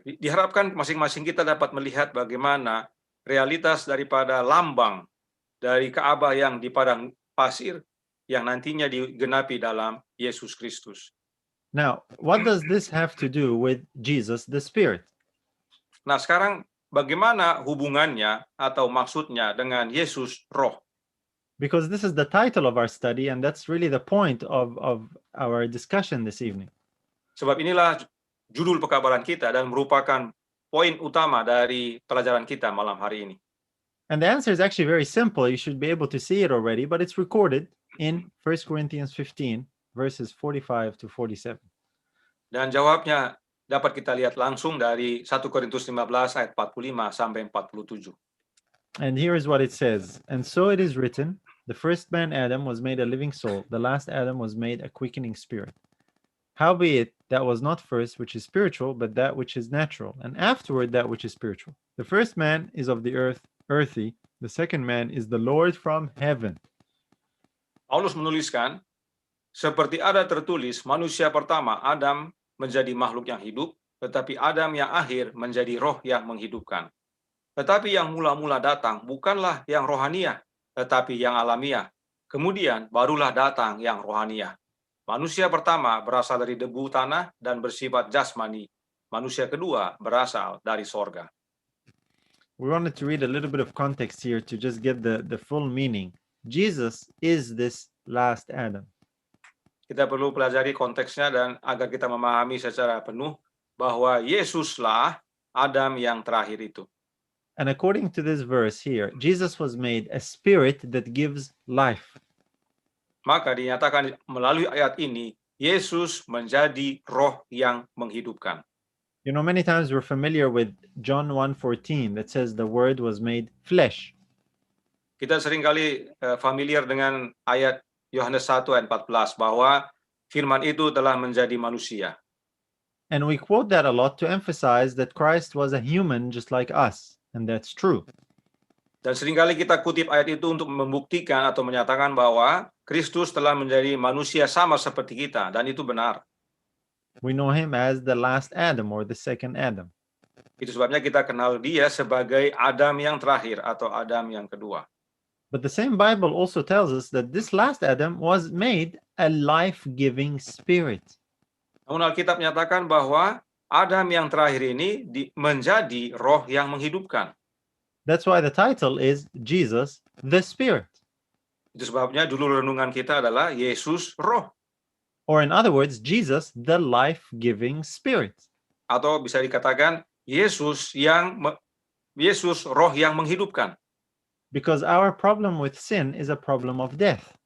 S5: Diharapkan masing-masing kita dapat melihat bagaimana realitas daripada lambang dari Ka'bah yang di padang pasir yang nantinya digenapi dalam Yesus Kristus.
S4: Now, what does this have to do with Jesus the Spirit?
S5: Nah, sekarang bagaimana hubungannya atau maksudnya dengan Yesus Roh?
S4: Because this is the title of our study, and that's really the point of our discussion this evening.
S5: Sebab inilah judul pekabaran kita dan merupakan poin utama dari pelajaran kita malam hari ini.
S4: And the answer is actually very simple. You should be able to see it already, but it's recorded in 1 Corinthians 15, verses 45 to 47.
S5: Dan jawabnya dapat kita lihat langsung dari 1 Korintus 15 ayat 45 sampai 47.
S4: And here is what it says. And so it is written, the first man Adam was made a living soul, the last Adam was made a quickening spirit. Howbeit, that was not first which is spiritual, but that which is natural, and afterward that which is spiritual. The first man is of the earth, earthy, the second man is the Lord from heaven.
S5: Paulus menuliskan, seperti ada tertulis, manusia pertama Adam menjadi makhluk yang hidup, tetapi Adam yang akhir menjadi roh yang menghidupkan. Tetapi yang mula-mula datang bukanlah yang rohaniah, tetapi yang alamiah. Kemudian barulah datang yang rohaniah. Manusia pertama berasal dari debu tanah dan bersifat jasmani. Manusia kedua berasal dari sorga.
S4: We wanted to read a little bit of context here to just get the full meaning. Jesus is this last Adam.
S5: Kita perlu pelajari konteksnya dan agar kita memahami secara penuh bahwa Yesuslah Adam yang terakhir itu.
S4: And according to this verse here, Jesus was made a spirit that gives life.
S5: Maka dinyatakan melalui ayat ini, Yesus menjadi roh yang menghidupkan.
S4: You know, many times we're familiar with John 1:14 that says the word was made flesh.
S5: Kita seringkali familiar dengan ayat Yohanes 1 ayat 14 bahwa firman itu telah menjadi manusia.
S4: And we quote that a lot to emphasize that Christ was a human just like us, and that's true.
S5: Dan seringkali kita kutip ayat itu untuk membuktikan atau menyatakan bahwa Kristus telah menjadi manusia sama seperti kita, dan itu benar.
S4: We know him as the last Adam or the second Adam.
S5: Itu sebabnya kita kenal dia sebagai Adam yang terakhir atau Adam yang kedua.
S4: But the same Bible also tells us that this last Adam was made a life-giving spirit.
S5: Namun Alkitab menyatakan bahwa Adam yang terakhir ini menjadi roh yang menghidupkan.
S4: That's why the title is Jesus the Spirit.
S5: Itu sebabnya judul renungan kita adalah Yesus Roh.
S4: Or in other words, Jesus the life-giving Spirit.
S5: Atau bisa dikatakan Yesus Roh yang menghidupkan.
S4: Because our problem with sin is a problem of death.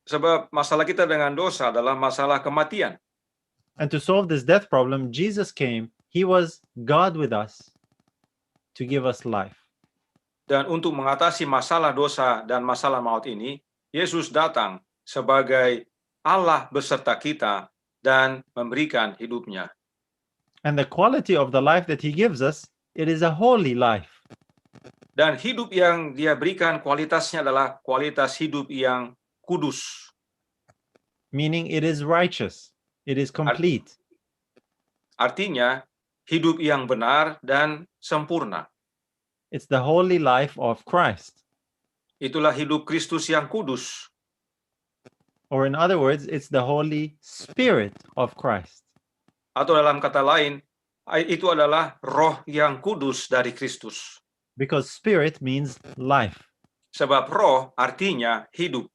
S5: Sebab masalah kita dengan dosa adalah masalah kematian.
S4: And to solve this death problem, Jesus came. He was God with us to give us life.
S5: Dan untuk mengatasi masalah dosa dan masalah maut ini, Yesus datang sebagai Allah beserta kita dan memberikan hidupnya.
S4: And the quality of the life that he gives us, it is a holy life.
S5: Dan hidup yang dia berikan kualitasnya adalah kualitas hidup yang kudus.
S4: meaning it is righteous, it is complete.
S5: Artinya, hidup yang benar dan sempurna.
S4: It's the holy life of Christ.
S5: Itulah hidup Kristus yang kudus.
S4: Or in other words, it's the Holy Spirit of Christ.
S5: Atau dalam kata lain, itu adalah roh yang kudus dari Kristus.
S4: Because spirit means life.
S5: Sebab roh artinya hidup.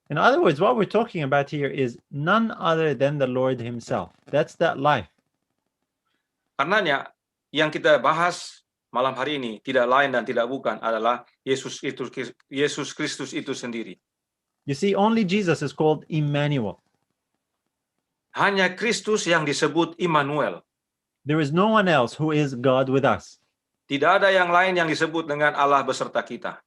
S4: In other words, what we're talking about here is none other than the Lord himself. That's that life.
S5: Karenanya, yang kita bahas malam hari ini tidak lain dan tidak bukan adalah Yesus Kristus itu sendiri.
S4: You see, only Jesus is called Emmanuel.
S5: Hanya Kristus yang disebut Immanuel.
S4: There is no one else who is God with us.
S5: Tidak ada yang lain yang disebut dengan Allah beserta kita.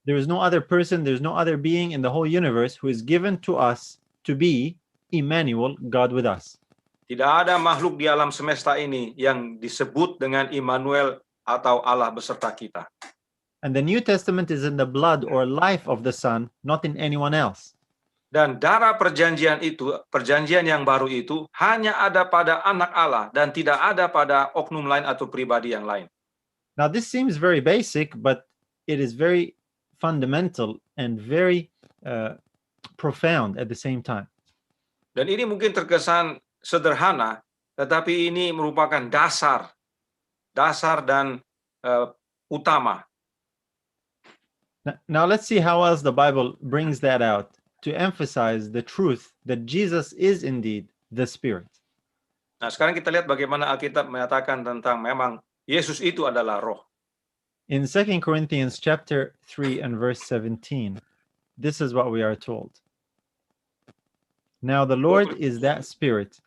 S4: There is no other person, there's no other being in the whole universe who is given to us to be Emmanuel, God with us.
S5: Tidak ada makhluk di alam semesta ini yang disebut dengan Immanuel atau Allah beserta kita.
S4: And the New Testament is in the blood or life of the Son, not in anyone else.
S5: Dan darah perjanjian itu, perjanjian yang baru itu hanya ada pada anak Allah dan tidak ada pada oknum lain atau pribadi yang lain.
S4: Now, this seems very basic, but it is very fundamental and very profound at the same time.
S5: Dan ini mungkin terkesan sederhana, tetapi ini merupakan dasar dan utama.
S4: Now, let's see how else the Bible brings that out to emphasize the truth that Jesus is indeed the Spirit.
S5: Nah, sekarang kita lihat bagaimana Alkitab menyatakan tentang memang Yesus itu adalah roh.
S4: In 2 Corinthians chapter 3 and verse 17, this is what we are told. Now the Lord is that Spirit,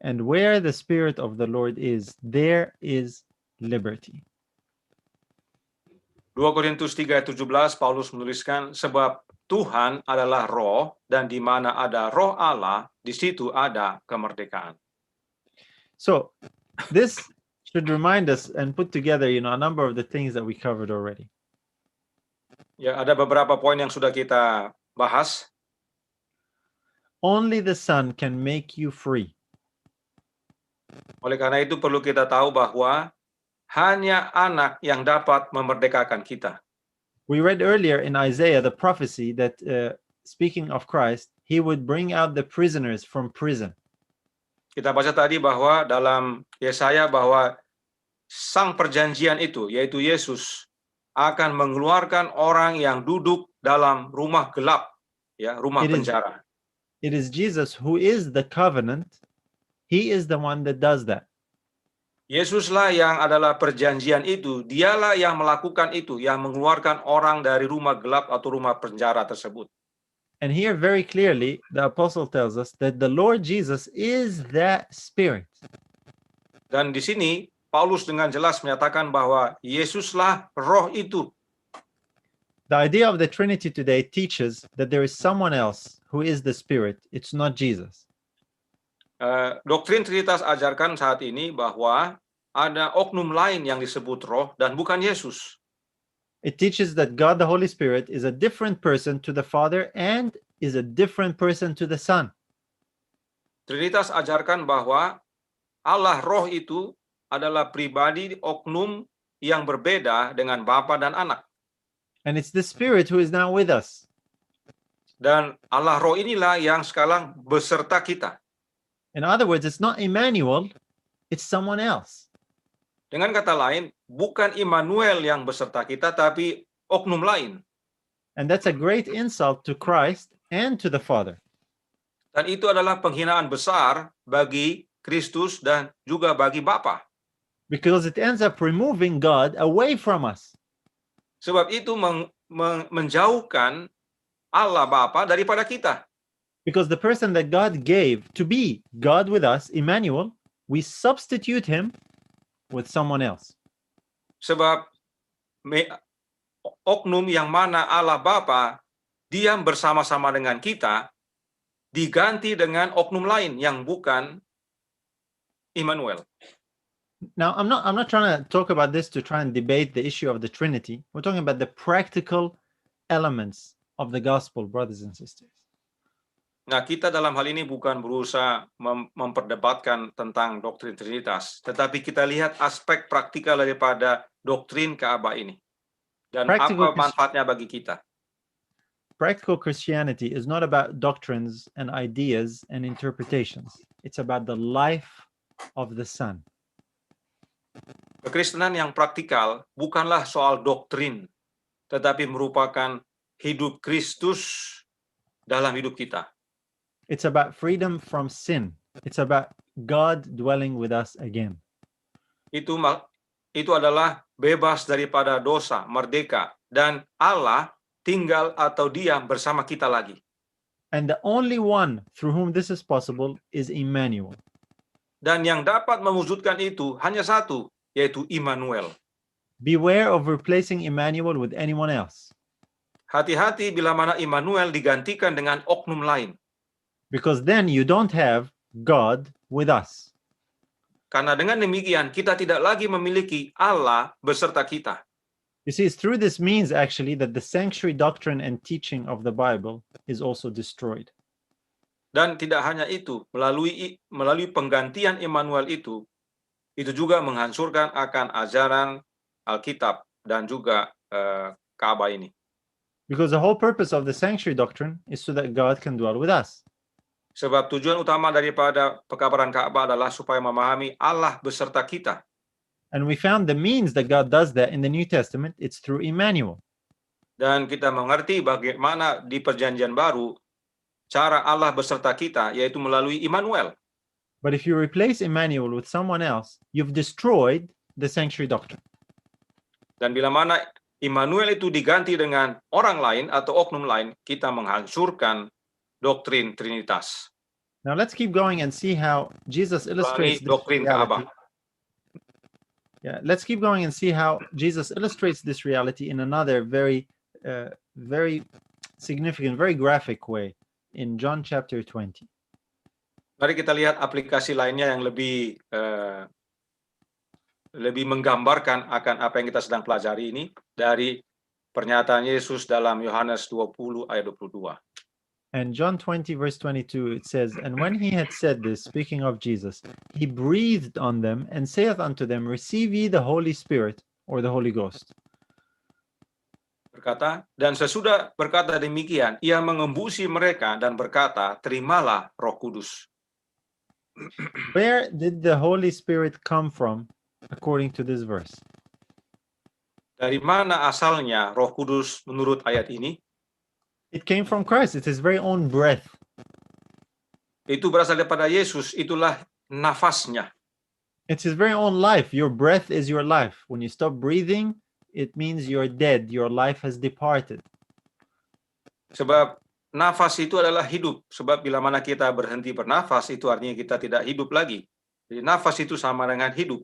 S4: and where the Spirit of the Lord is, there is liberty.
S5: 2 Korintus 3:17 Paulus menuliskan, sebab Tuhan adalah roh, dan di mana ada roh Allah, di situ ada kemerdekaan.
S4: So this should remind us and put together, a number of the things that we covered already.
S5: Ya, ada beberapa poin yang sudah kita bahas.
S4: Only the Son can make you free.
S5: Oleh karena itu perlu kita tahu bahwa hanya anak yang dapat memerdekakan kita.
S4: We read earlier in Isaiah the prophecy that speaking of Christ, he would bring out the prisoners from prison.
S5: Kita baca tadi bahwa dalam Yesaya bahwa Sang perjanjian itu, yaitu Yesus, akan mengeluarkan orang yang duduk dalam rumah gelap, ya, rumah penjara.
S4: It is Jesus who is the covenant. He is the one that does that.
S5: Yesuslah yang adalah perjanjian itu, dialah yang melakukan itu, yang mengeluarkan orang dari rumah gelap atau rumah penjara tersebut.
S4: And here very clearly, the apostle tells us that the Lord Jesus is that Spirit.
S5: Dan di sini, Paulus dengan jelas menyatakan bahwa Yesuslah roh itu.
S4: The idea of the Trinity today teaches that there is someone else who is the Spirit. It's not Jesus.
S5: Doktrin Trinitas ajarkan saat ini bahwa ada oknum lain yang disebut roh dan bukan Yesus.
S4: It teaches that God the Holy Spirit is a different person to the Father and is a different person to the Son.
S5: Trinitas ajarkan bahwa Allah roh itu adalah pribadi oknum yang berbeda dengan Bapa dan Anak.
S4: And it's the Spirit who is now with us.
S5: Dan Allah roh inilah yang sekarang beserta kita.
S4: In other words, it's not Emmanuel, it's someone else.
S5: Dengan kata lain, bukan Immanuel yang beserta kita, tapi oknum lain.
S4: And that's a great insult to Christ and to the Father.
S5: Dan itu adalah penghinaan besar bagi Kristus dan juga bagi Bapa.
S4: Because it ends up removing God away from us.
S5: Sebab itu menjauhkan Allah Bapa daripada kita.
S4: Because the person that God gave to be God with us, Emmanuel, we substitute him with someone else.
S5: Sebab oknum yang mana Allah Bapa diam bersama-sama dengan kita diganti dengan oknum lain yang bukan Immanuel.
S4: Now, I'm not trying to talk about this to try and debate the issue of the Trinity. We're talking about the practical elements of the gospel, brothers and sisters.
S5: Nah, kita dalam hal ini bukan berusaha memperdebatkan tentang doktrin Trinitas, tetapi kita lihat aspek praktikal daripada doktrin Ka'bah ini. Dan
S4: Practical
S5: apa manfaatnya bagi kita.
S4: Practical Christianity is not about doctrines and ideas and interpretations. It's about the life of the Son.
S5: Kekristenan yang praktikal bukanlah soal doktrin, tetapi merupakan hidup Kristus dalam hidup kita.
S4: It's about freedom from sin. It's about God dwelling with us again.
S5: Itu adalah bebas daripada dosa, merdeka, dan Allah tinggal atau diam bersama kita lagi.
S4: And the only one through whom this is possible is Emmanuel.
S5: Dan yang dapat mewujudkan itu hanya satu, yaitu Immanuel.
S4: Beware of replacing Emmanuel with anyone else.
S5: Hati-hati bila mana Immanuel digantikan dengan oknum lain.
S4: Because then you don't have God with us.
S5: Karena dengan demikian kita tidak lagi memiliki Allah beserta kita.
S4: You see, it's through this means actually that the sanctuary doctrine and teaching of the Bible is also destroyed.
S5: Dan tidak hanya itu, melalui penggantian Immanuel itu juga menghancurkan akan ajaran Alkitab dan juga Ka'bah ini.
S4: Because the whole purpose of the sanctuary doctrine is so that God can dwell with us.
S5: Sebab tujuan utama daripada pekabaran Ka'bah adalah supaya memahami Allah beserta kita.
S4: And we found the means that God does that in the New Testament. It's through Emmanuel.
S5: Dan kita mengerti bagaimana di Perjanjian Baru cara Allah beserta kita, yaitu melalui Immanuel.
S4: But if you replace Emmanuel with someone else, you've destroyed the sanctuary doctrine.
S5: Dan bila mana Immanuel itu diganti dengan orang lain atau oknum lain, kita menghancurkan doktrin Trinitas.
S4: Now let's keep going and see how Jesus illustrates this
S5: Doktrin
S4: reality.
S5: Ka'bah.
S4: Yeah, let's keep going and see how Jesus illustrates this reality in another very significant, very graphic way in John chapter 20.
S5: Mari kita lihat aplikasi lainnya yang lebih menggambarkan akan apa yang kita sedang pelajari ini dari pernyataan Yesus dalam Yohanes 20 ayat 22.
S4: And John 20 verse 22, it says, "And when he had said this, speaking of Jesus, he breathed on them and saith unto them, Receive ye the Holy Spirit," or the Holy Ghost.
S5: Berkata, dan sesudah berkata demikian, ia mengembusi mereka dan berkata, terimalah Roh Kudus.
S4: Where did the Holy Spirit come from according to this verse?
S5: Dari mana asalnya Roh Kudus menurut ayat ini?
S4: It came from Christ. It's his very own breath.
S5: Itu berasal daripada Yesus, itulah nafasnya.
S4: It's his very own life. Your breath is your life. When you stop breathing, it means you're dead. Your life has departed.
S5: Sebab nafas itu adalah hidup. Sebab bila mana kita berhenti bernafas, itu artinya kita tidak hidup lagi. Jadi nafas itu sama dengan hidup.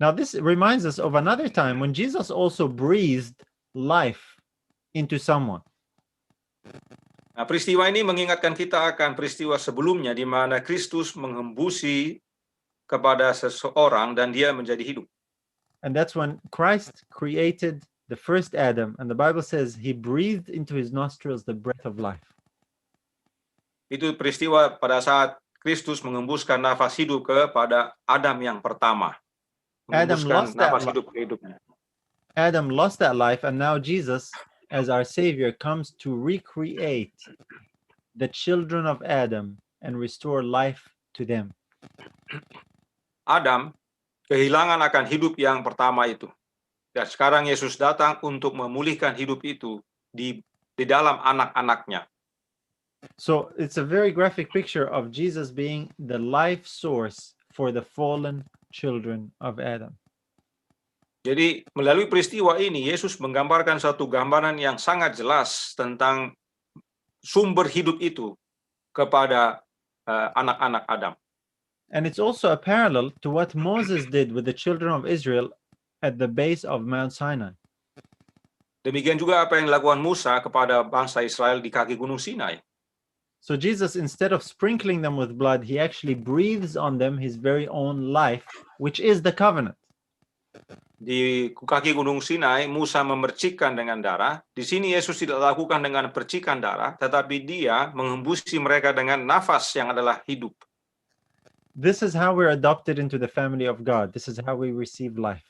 S4: Now this reminds us of another time when Jesus also breathed life into someone.
S5: Nah, peristiwa ini mengingatkan kita akan peristiwa sebelumnya di mana Kristus menghembusi kepada seseorang dan dia menjadi hidup.
S4: And that's when Christ created the first Adam, and the Bible says he breathed into his nostrils the breath of life.
S5: Itu peristiwa pada saat Kristus mengembuskan nafas hidup kepada Adam yang pertama.
S4: Adam
S5: Mengembuskan
S4: lost that
S5: nafas
S4: life.
S5: hidup ke hidupnya.
S4: Adam lost that life, and now Jesus, as our Savior, comes to recreate the children of Adam and restore life to them.
S5: Adam kehilangan akan hidup yang pertama itu. Dan sekarang Yesus datang untuk memulihkan hidup itu di dalam anak-anaknya.
S4: So it's a very graphic picture of Jesus being the life source for the fallen children of Adam.
S5: Jadi melalui peristiwa ini Yesus menggambarkan satu gambaran yang sangat jelas tentang sumber hidup itu kepada anak-anak Adam.
S4: And it's also a parallel to what Moses did with the children of Israel at the base of Mount Sinai.
S5: Demikian juga apa yang dilakukan Musa kepada bangsa Israel di kaki Gunung Sinai.
S4: So Jesus, instead of sprinkling them with blood, he actually breathes on them his very own life, which is the covenant.
S5: Di kaki Gunung Sinai, Musa memercikkan dengan darah. Di sini Yesus tidak lakukan dengan percikan darah, tetapi dia menghembusi mereka dengan nafas yang adalah hidup.
S4: This is how we're adopted into the family of God. This is how we receive life.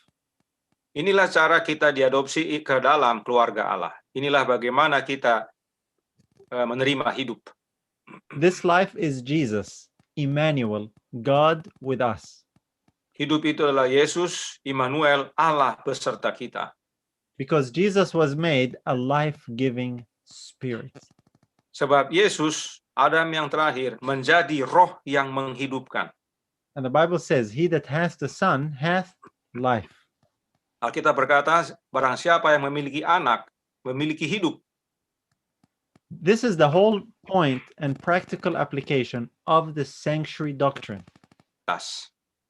S5: Inilah cara kita diadopsi ke dalam keluarga Allah. Inilah bagaimana kita menerima hidup.
S4: This life is Jesus, Emmanuel, God with us.
S5: Hidup itu adalah Yesus, Immanuel, Allah beserta kita.
S4: Because Jesus was made a life-giving spirit.
S5: Sebab Yesus, Adam yang terakhir, menjadi roh yang menghidupkan.
S4: And the Bible says, he that hath the Son hath life.
S5: Alkitab berkata, barang siapa yang memiliki anak, memiliki hidup.
S4: This is the whole point and practical application of the sanctuary doctrine.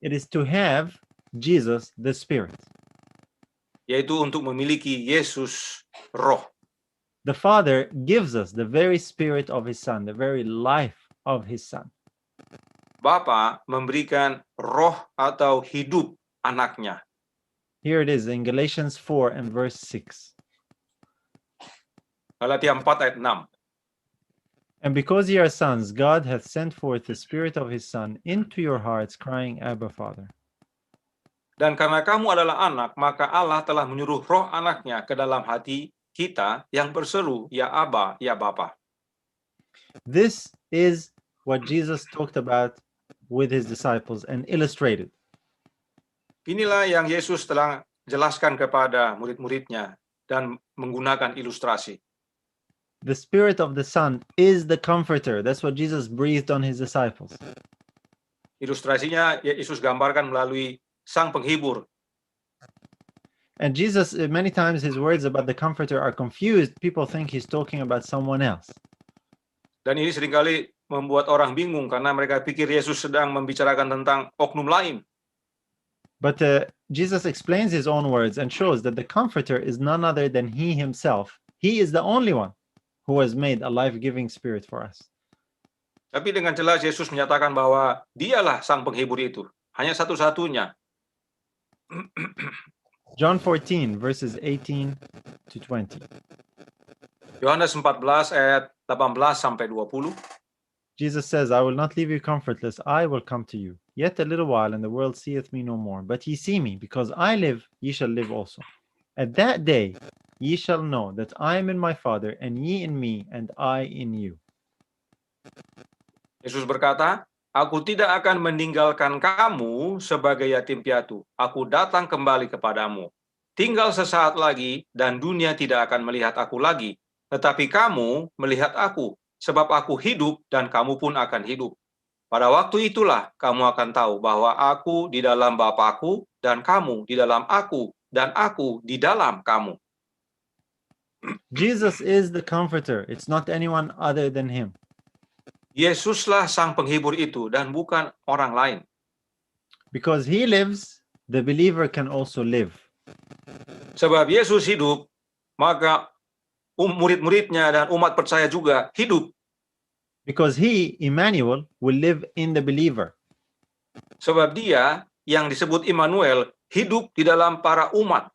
S4: It is to have Jesus, the Spirit.
S5: Yaitu untuk memiliki Yesus, roh.
S4: The Father gives us the very Spirit of His Son, the very life of His Son.
S5: Bapa memberikan roh atau hidup anaknya.
S4: Here it is in Galatians 4 and verse 6.
S5: Galatia 4 ayat 6.
S4: And because ye are sons, God hath sent forth the Spirit of His Son into your hearts, crying, Abba, Father.
S5: Dan karena kamu adalah anak, maka Allah telah menyuruh roh anaknya ke dalam hati kita yang berseru, ya Abba, ya Bapa.
S4: This is what Jesus talked about with His disciples and illustrated.
S5: Inilah yang Yesus telah jelaskan kepada murid-muridnya dan menggunakan ilustrasi.
S4: The Spirit of the Son is the Comforter. That's what Jesus breathed on His disciples.
S5: Ilustrasinya Yesus gambarkan melalui Sang Penghibur.
S4: And Jesus, many times His words about the Comforter are confused. People think He's talking about someone else.
S5: Dan ini seringkali membuat orang bingung karena mereka pikir Yesus sedang membicarakan tentang oknum lain.
S4: But Jesus explains His own words and shows that the Comforter is none other than He Himself. He is the only one who has made a life-giving spirit for us.
S5: Tapi dengan jelas Yesus menyatakan bahwa dialah sang penghibur itu. Hanya satu-satunya.
S4: John 14, verses 18 to 20.
S5: Yohanes 14 ayat 18 sampai 20.
S4: Jesus says, I will not leave you comfortless. I will come to you. Yet a little while, and the world seeth me no more. But ye see me, because I live, ye shall live also. At that day, ye shall know that I am in my Father, and ye in me, and I in you.
S5: Yesus berkata, Aku tidak akan meninggalkan kamu sebagai yatim piatu. Aku datang kembali kepadamu. Tinggal sesaat lagi, dan dunia tidak akan melihat aku lagi. Tetapi kamu melihat aku, sebab aku hidup, dan kamu pun akan hidup. Pada waktu itulah kamu akan tahu bahwa aku di dalam Bapa-Ku, dan kamu di dalam aku, dan aku di dalam kamu.
S4: Jesus is the Comforter. It's not anyone other than Him.
S5: Yesuslah sang penghibur itu dan bukan orang lain.
S4: Because He lives, the believer can also live.
S5: Sebab Yesus hidup, maka murid-muridnya dan umat percaya juga hidup.
S4: Because He, Emmanuel, will live in the believer.
S5: Sebab Dia yang disebut Immanuel hidup di dalam para umat.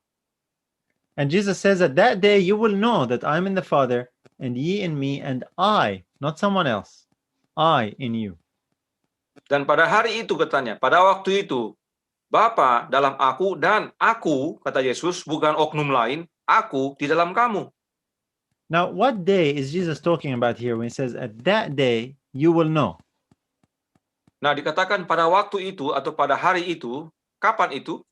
S4: And Jesus says, at that day you will know that I'm in the Father, and ye in me, and I, not someone else, I in you.
S5: Dan pada hari itu katanya, pada waktu itu, Bapa dalam aku dan aku, kata Yesus, bukan oknum lain, aku di dalam kamu.
S4: Now, what day is Jesus talking about here when He says, at that day you will know?
S5: Nah, dikatakan pada waktu itu atau pada hari itu, kapan itu?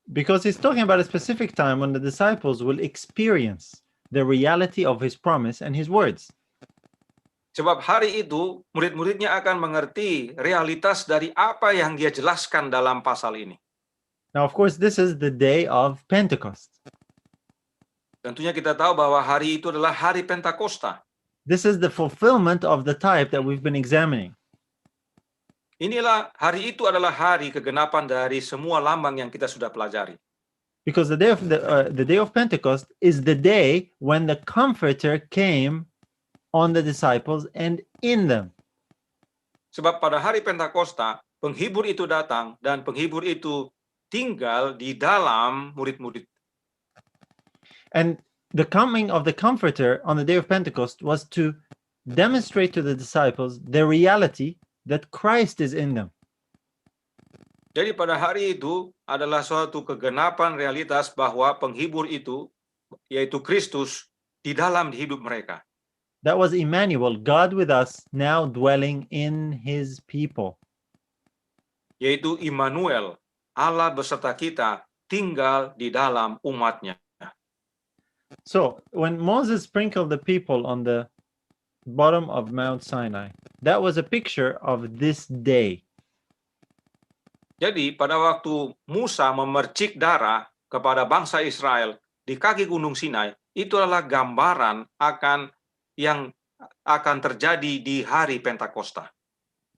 S4: Because He's talking about a specific time when the disciples will experience the reality of His promise and His words.
S5: Sebab hari itu, murid-muridnya akan mengerti realitas dari apa yang Dia jelaskan dalam pasal ini.
S4: Now, of course, this is the day of Pentecost.
S5: Tentunya kita tahu bahwa hari itu adalah hari Pentakosta.
S4: This is the fulfillment of the type that we've been examining.
S5: Inilah hari itu adalah hari kegenapan dari semua lambang yang kita sudah pelajari.
S4: Because the day of Pentecost is the day when the Comforter came on the disciples and in them.
S5: Sebab pada hari Pentakosta, penghibur itu datang dan penghibur itu tinggal di dalam murid-murid.
S4: And the coming of the Comforter on the day of Pentecost was to demonstrate to the disciples the reality that Christ is in them.
S5: Jadi pada hari itu adalah suatu kegenapan realitas bahwa penghibur itu, yaitu Kristus, di dalam hidup mereka.
S4: That was Emmanuel, God with us, now dwelling in his people.
S5: Yaitu Immanuel, Allah beserta kita, tinggal di dalam umatnya.
S4: So when Moses sprinkled the people on the bottom of Mount Sinai, that was a picture of this day.
S5: Jadi pada waktu Musa memercik darah kepada bangsa Israel di kaki Gunung Sinai, itu adalah gambaran akan yang akan terjadi di hari Pentakosta.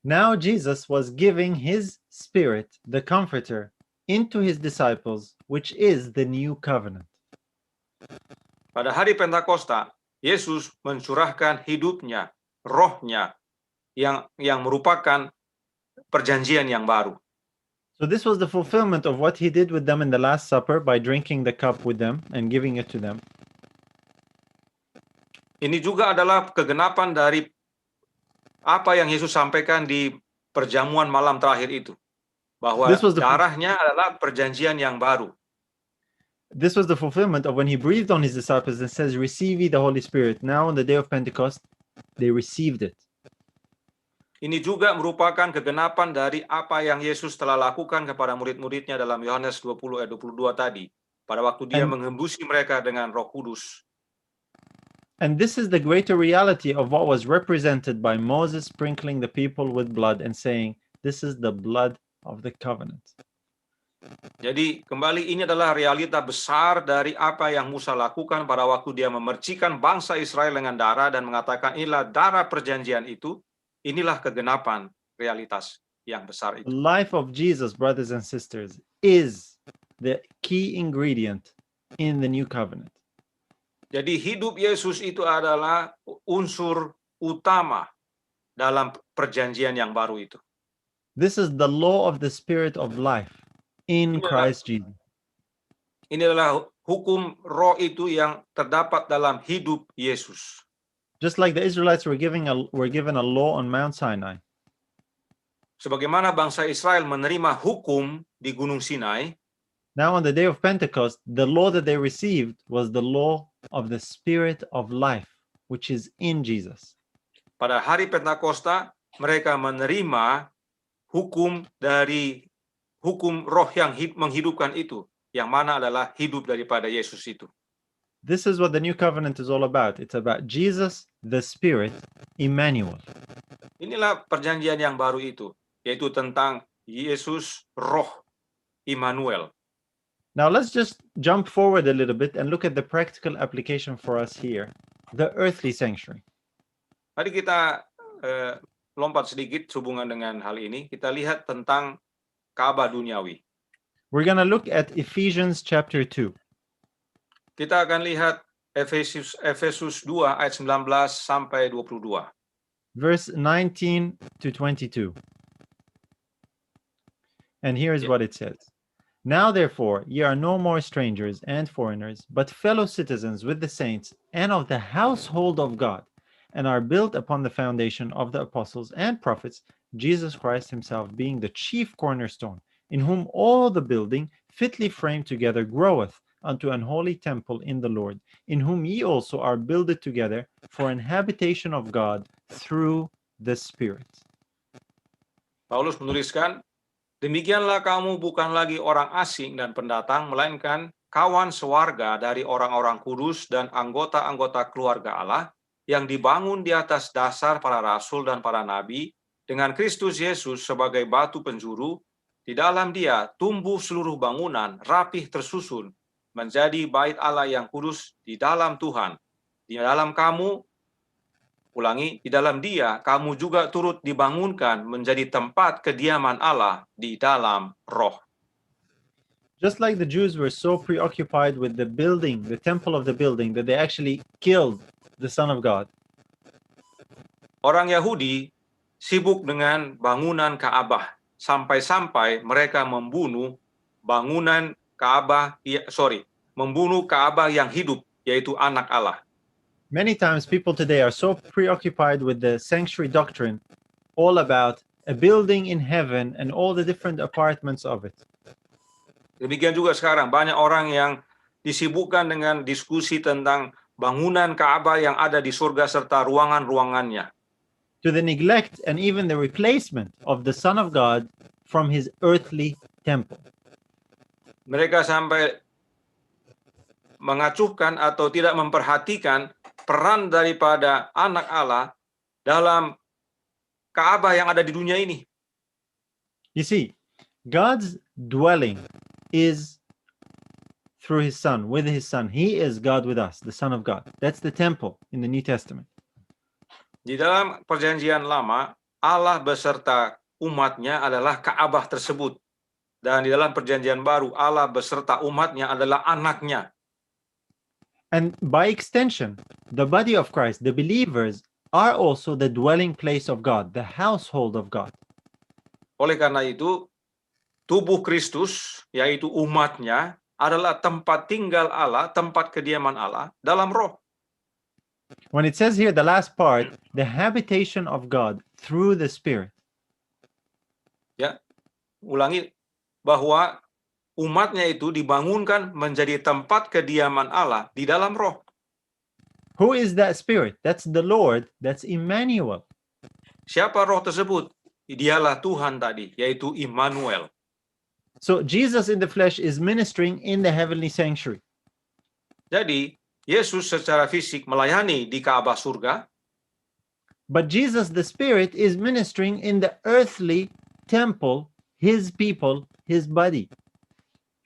S4: Now Jesus was giving his Spirit, the Comforter, into his disciples, which is the new covenant.
S5: Pada hari Pentakosta, Yesus mencurahkan hidupnya, rohnya, yang merupakan perjanjian yang baru.
S4: So this was the fulfillment of what he did with them in the Last Supper by drinking the cup with them and giving it to them.
S5: Ini juga adalah kegenapan dari apa yang Yesus sampaikan di perjamuan malam terakhir itu. Bahwa
S4: This was the-
S5: darahnya adalah perjanjian yang baru.
S4: This was the fulfillment of when he breathed on his disciples and says, "Receive ye the Holy Spirit." Now on the day of Pentecost, they received it.
S5: Ini juga merupakan kegenapan dari apa yang Yesus telah lakukan kepada murid-muridnya dalam Yohanes 20 ayat 22 tadi. Pada waktu dia
S4: And-
S5: mengembusi mereka dengan Roh Kudus.
S4: And this is the greater reality of what was represented by Moses sprinkling the people with blood and saying, "This is the blood of the covenant."
S5: Jadi kembali ini adalah realita besar dari apa yang Musa lakukan pada waktu dia memercikan bangsa Israel dengan darah dan mengatakan inilah darah perjanjian itu, inilah kegenapan realitas yang besar
S4: The
S5: itu.
S4: life of Jesus, brothers and sisters, is the key ingredient in the new covenant.
S5: Jadi hidup Yesus itu adalah unsur utama dalam perjanjian yang baru itu.
S4: This is the law of the Spirit of life in
S5: Inilah-
S4: Christ Jesus.
S5: Ini adalah hukum roh itu yang terdapat dalam hidup Yesus.
S4: Just like the Israelites were given a law on Mount Sinai,
S5: Sebagaimana bangsa Israel menerima hukum di Gunung Sinai,
S4: now on the day of Pentecost, the law that they received was the law of the Spirit of life, which is in Jesus.
S5: pada hari Pentakosta mereka menerima hukum dari hukum roh yang menghidupkan itu, yang mana adalah hidup daripada Yesus itu.
S4: This is what the new covenant is all about. It's about Jesus, the Spirit, Emmanuel.
S5: Inilah perjanjian yang baru itu, yaitu tentang Yesus, roh, Immanuel.
S4: Now let's just jump forward a little bit and look at the practical application for us here, the earthly sanctuary.
S5: Mari kita lompat sedikit sehubungan dengan hal ini. Kita lihat tentang Ka'bah duniawi.
S4: We're going to look at Ephesians chapter 2.
S5: Kita akan lihat Efesus 2 ayat 19 sampai 22.
S4: Verse 19 to 22. And here is
S5: Yeah.
S4: what it says. Now, therefore, ye are no more strangers and foreigners, but fellow citizens with the saints and of the household of God, and are built upon the foundation of the apostles and prophets, Jesus Christ himself being the chief cornerstone, in whom all the building fitly framed together groweth unto an holy temple in the Lord, in whom ye also are builded together for an habitation of God through the Spirit.
S5: Paulus menuliskan, demikianlah kamu bukan lagi orang asing dan pendatang, melainkan kawan sewarga dari orang-orang kudus dan anggota-anggota keluarga Allah yang dibangun di atas dasar para rasul dan para nabi, dengan Kristus Yesus sebagai batu penjuru. Di dalam dia tumbuh seluruh bangunan rapih tersusun menjadi bait Allah yang kudus di dalam Tuhan. Di dalam kamu, ulangi, di dalam dia kamu juga turut dibangunkan menjadi tempat kediaman Allah di dalam roh.
S4: Just like the Jews were so preoccupied with the building, the temple of the building, that they actually killed the Son of God.
S5: orang Yahudi sibuk dengan bangunan Ka'bah sampai-sampai mereka membunuh membunuh Ka'bah yang hidup, yaitu anak Allah.
S4: Many times people today are so preoccupied with the sanctuary doctrine, all about a building in heaven and all the different apartments of it.
S5: Demikian juga sekarang banyak orang yang disibukkan dengan diskusi tentang bangunan Ka'bah yang ada di surga serta ruangan-ruangannya.
S4: To the neglect and even the replacement of the Son of God from his earthly temple.
S5: Mereka sampai mengacuhkan atau tidak memperhatikan peran daripada anak Allah dalam Ka'bah yang ada di dunia ini.
S4: You see, God's dwelling is through his Son, with his Son. He is God with us, the Son of God. That's the temple in the New Testament.
S5: Di dalam perjanjian lama, Allah beserta umatnya adalah Ka'bah tersebut. Dan di dalam perjanjian baru, Allah beserta umatnya adalah anaknya.
S4: And by extension, the body of Christ, the believers, are also the dwelling place of God, the household of God.
S5: Oleh karena itu, tubuh Kristus, yaitu umatnya, adalah tempat tinggal Allah, tempat kediaman Allah dalam roh.
S4: When it says here, the last part, the habitation of God through the Spirit.
S5: Ya, ulangi bahwa umatnya itu dibangunkan menjadi tempat kediaman Allah di dalam roh.
S4: Who is that Spirit? That's the Lord. That's Emmanuel.
S5: Siapa roh tersebut? Dialah Tuhan tadi, yaitu Immanuel.
S4: So Jesus in the flesh is ministering in the heavenly sanctuary.
S5: Jadi, Yesus secara fisik melayani di Ka'bah surga,
S4: But Jesus, the Spirit, is ministering in the earthly temple, his people, his body.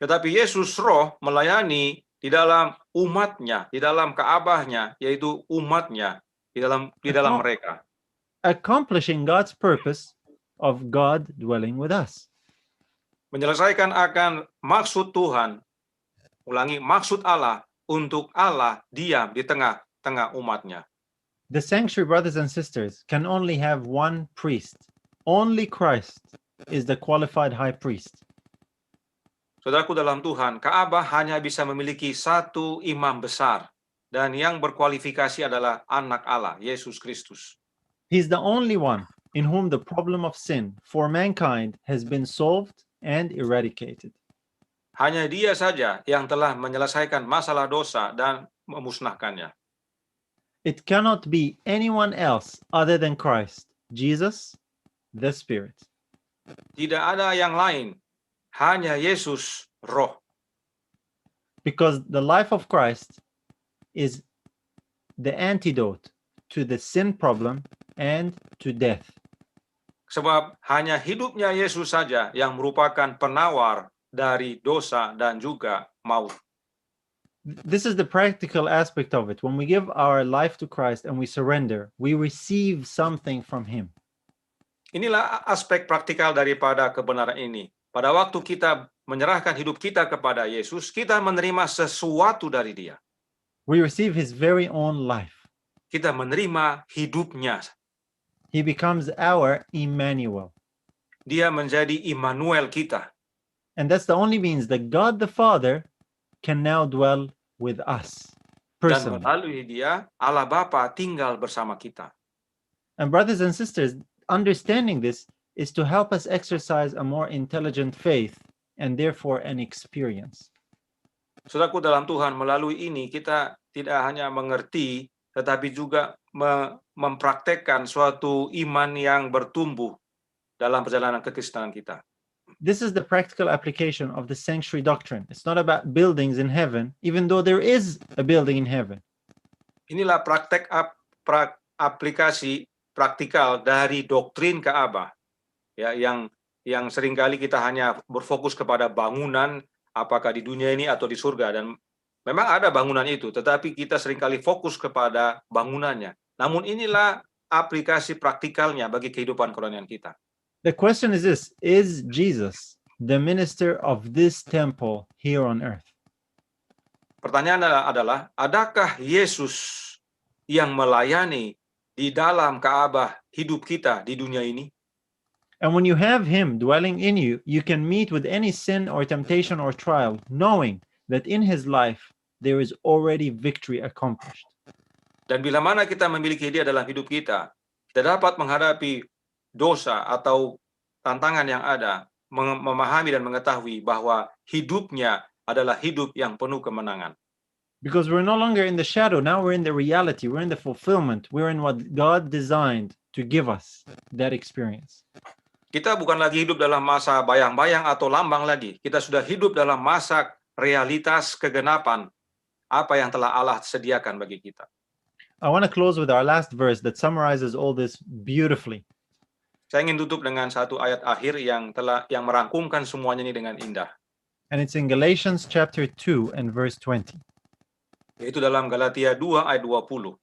S5: tetapi Yesus roh melayani di dalam umatnya, di dalam Ka'bahnya, yaitu umatnya, di dalam mereka.
S4: Accomplishing God's purpose of God dwelling with us.
S5: Menyelesaikan akan maksud Tuhan, ulangi, maksud Allah, untuk Allah diam di tengah-tengah umatnya.
S4: The sanctuary, brothers and sisters, can only have one priest. Only Christ is the qualified high priest.
S5: Saudaraku dalam Tuhan, Ka'bah hanya bisa memiliki satu imam besar, dan yang berkualifikasi adalah anak Allah, Yesus Kristus.
S4: He's the only one in whom the problem of sin for mankind has been solved and eradicated.
S5: Hanya dia saja yang telah menyelesaikan masalah dosa dan memusnahkannya.
S4: It cannot be anyone else other than Christ, Jesus, the Spirit.
S5: Tidak ada yang lain, hanya Yesus, roh.
S4: Because the life of Christ is the antidote to the sin problem and to death.
S5: Sebab hanya hidupnya Yesus saja yang merupakan penawar dari dosa dan juga maut.
S4: This is the practical aspect of it. When we give our life to Christ and we surrender, we receive something from him.
S5: Inilah aspek praktikal daripada kebenaran ini. Pada waktu kita menyerahkan hidup kita kepada Yesus, kita menerima sesuatu dari Dia.
S4: We receive his very own life.
S5: Kita menerima hidupnya.
S4: He becomes our Emmanuel.
S5: Dia menjadi Immanuel kita.
S4: And that's the only means that God the Father can now dwell with us
S5: Dan
S4: personally.
S5: melalui Dia, Allah Bapa tinggal bersama kita.
S4: And brothers and sisters, understanding this is to help us exercise a more intelligent faith and therefore an experience.
S5: Saudaraku dalam Tuhan, melalui ini kita tidak hanya mengerti, tetapi juga mempraktekkan suatu iman yang bertumbuh dalam perjalanan kekristenan kita.
S4: This is the practical application of the sanctuary doctrine. It's not about buildings in heaven, even though there is a building in heaven.
S5: Inilah aplikasi praktikal dari doktrin Ka'bah, ya, yang seringkali kita hanya berfokus kepada bangunan, apakah di dunia ini atau di surga, dan memang ada bangunan itu, tetapi kita seringkali fokus kepada bangunannya. Namun inilah aplikasi praktikalnya bagi kehidupan kerohanian kita.
S4: The question is this: is Jesus the minister of this temple here on earth?
S5: Pertanyaan adalah, adakah Yesus yang melayani di dalam Ka'bah hidup kita di dunia ini.
S4: And when you have Him dwelling in you, you can meet with any sin or temptation or trial, knowing that in His life there is already victory accomplished.
S5: Dan bila mana kita memiliki Dia dalam hidup kita dapat menghadapi dosa atau tantangan yang ada, memahami dan mengetahui bahwa hidupnya adalah hidup yang penuh kemenangan.
S4: Because we're no longer in the shadow, now we're in the reality, we're in the fulfillment, we're in what God designed to give us that experience.
S5: Kita bukan lagi hidup dalam masa bayang-bayang atau lambang lagi. Kita sudah hidup dalam masa realitas kegenapan apa yang telah Allah sediakan bagi kita.
S4: I want to close with our last verse that summarizes all this beautifully.
S5: Saya ingin tutup dengan satu ayat akhir yang merangkumkan semuanya ini dengan indah.
S4: And it's in Galatians chapter 2 and verse 20.
S5: Yaitu dalam Galatia 2 ayat 20.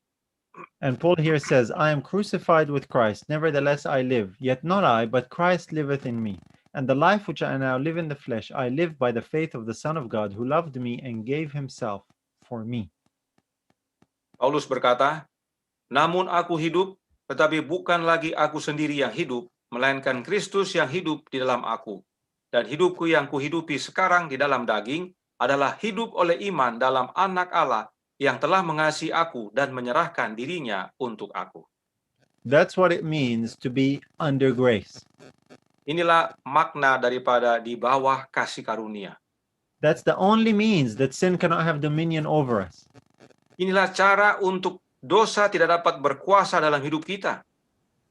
S4: And Paul here says, I am crucified with Christ, nevertheless I live, yet not I, but Christ liveth in me. And the life which I now live in the flesh, I live by the faith of the Son of God, who loved me and gave himself for me.
S5: Paulus berkata, namun aku hidup, tetapi bukan lagi aku sendiri yang hidup, melainkan Kristus yang hidup di dalam aku. Dan hidupku yang kuhidupi sekarang di dalam daging adalah hidup oleh iman dalam Anak Allah yang telah mengasihi aku dan menyerahkan dirinya untuk aku.
S4: That's what it means to be under grace.
S5: Inilah makna daripada di bawah kasih karunia.
S4: That's the only means that sin cannot have dominion over us.
S5: Inilah cara untuk dosa tidak dapat berkuasa dalam hidup kita.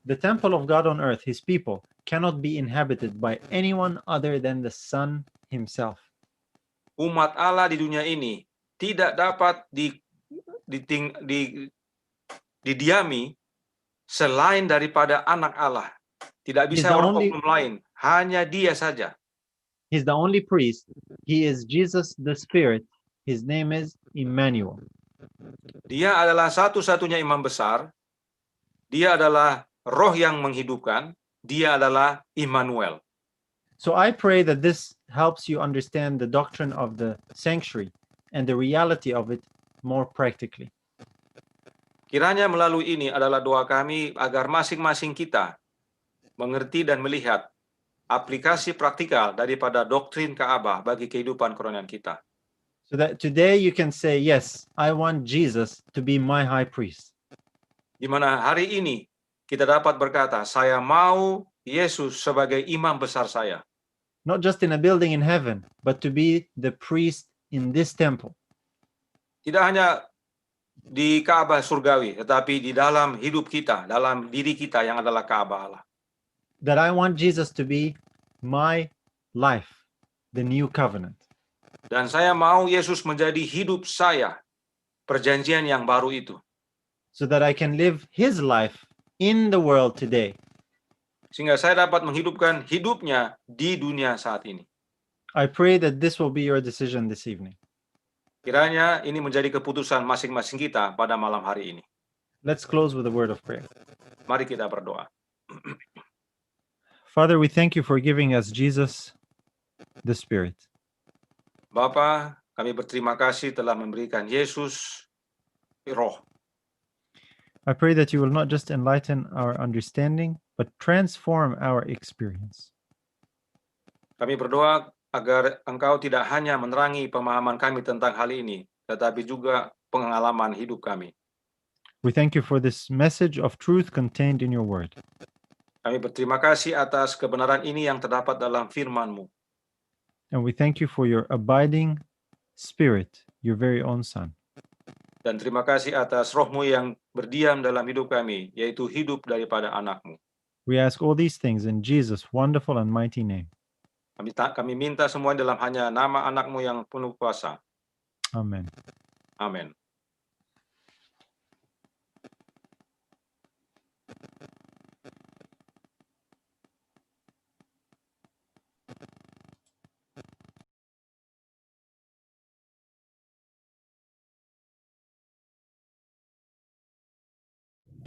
S4: The temple of God on earth, his people, cannot be inhabited by anyone other than the Son himself.
S5: Umat Allah di dunia ini tidak dapat didiami selain daripada Anak Allah. Tidak bisa orang oknum lain, hanya Dia saja.
S4: He's the only priest. He is Jesus the Spirit. His name is Emmanuel.
S5: Dia adalah satu-satunya imam besar. Dia adalah roh yang menghidupkan. Dia adalah Immanuel.
S4: So I pray that this helps you understand the doctrine of the sanctuary and the reality of it more practically.
S5: Kiranya melalui ini adalah doa kami agar masing-masing kita mengerti dan melihat aplikasi praktikal daripada doktrin Ka'bah bagi kehidupan kerohanian kita.
S4: So that today you can say, yes, I want Jesus to be my high priest.
S5: Di mana hari ini kita dapat berkata, saya mau Yesus sebagai imam besar saya.
S4: Not just in a building in heaven, but to be the priest in this temple.
S5: Tidak hanya di Ka'bah surgawi, tetapi di dalam hidup kita, dalam diri kita yang adalah Ka'bah Allah.
S4: That I want Jesus to be my life, the new covenant.
S5: Dan saya mau Yesus menjadi hidup saya, perjanjian yang baru itu.
S4: So that I can live his life in the world today.
S5: Sehingga saya dapat menghidupkan hidupnya di dunia saat ini.
S4: I pray that this will be your decision this evening.
S5: Kiranya ini menjadi keputusan masing-masing kita pada malam hari ini.
S4: Let's close with a word of prayer.
S5: Mari kita berdoa.
S4: Father, we thank you for giving us Jesus, the Spirit.
S5: Bapa, kami berterima kasih telah memberikan Yesus roh.
S4: I pray that you will not just enlighten our understanding, but transform our experience.
S5: Kami berdoa agar Engkau tidak hanya menerangi pemahaman kami tentang hal ini, tetapi juga pengalaman hidup kami.
S4: We thank you for this message of truth contained in your word.
S5: Kami berterima kasih atas kebenaran ini yang terdapat dalam firman-Mu.
S4: And we thank you for your abiding Spirit, your very own Son.
S5: Dan terima kasih atas roh-Mu yang berdiam dalam hidup kami, yaitu hidup daripada anak-Mu.
S4: We ask all these things in Jesus' wonderful and mighty name.
S5: Kami minta semua dalam hanya nama anak-Mu yang penuh kuasa.
S4: Amen.
S5: Amin.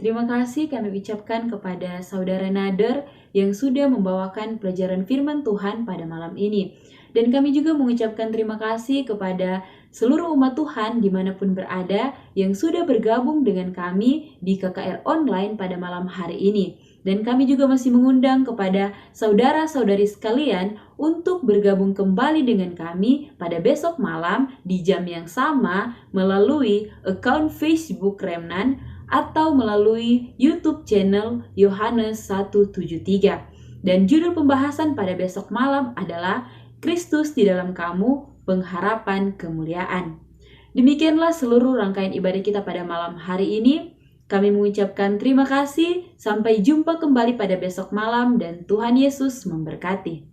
S1: Terima kasih kami ucapkan kepada Saudara Nader yang sudah membawakan pelajaran firman Tuhan pada malam ini. Dan kami juga mengucapkan terima kasih kepada seluruh umat Tuhan dimanapun berada yang sudah bergabung dengan kami di KKR Online pada malam hari ini. Dan kami juga masih mengundang kepada saudara-saudari sekalian untuk bergabung kembali dengan kami pada besok malam di jam yang sama melalui akun Facebook Remnant atau melalui YouTube channel Yohanes 173. Dan judul pembahasan pada besok malam adalah Kristus di dalam kamu, pengharapan kemuliaan. Demikianlah seluruh rangkaian ibadah kita pada malam hari ini. Kami mengucapkan terima kasih, sampai jumpa kembali pada besok malam dan Tuhan Yesus memberkati.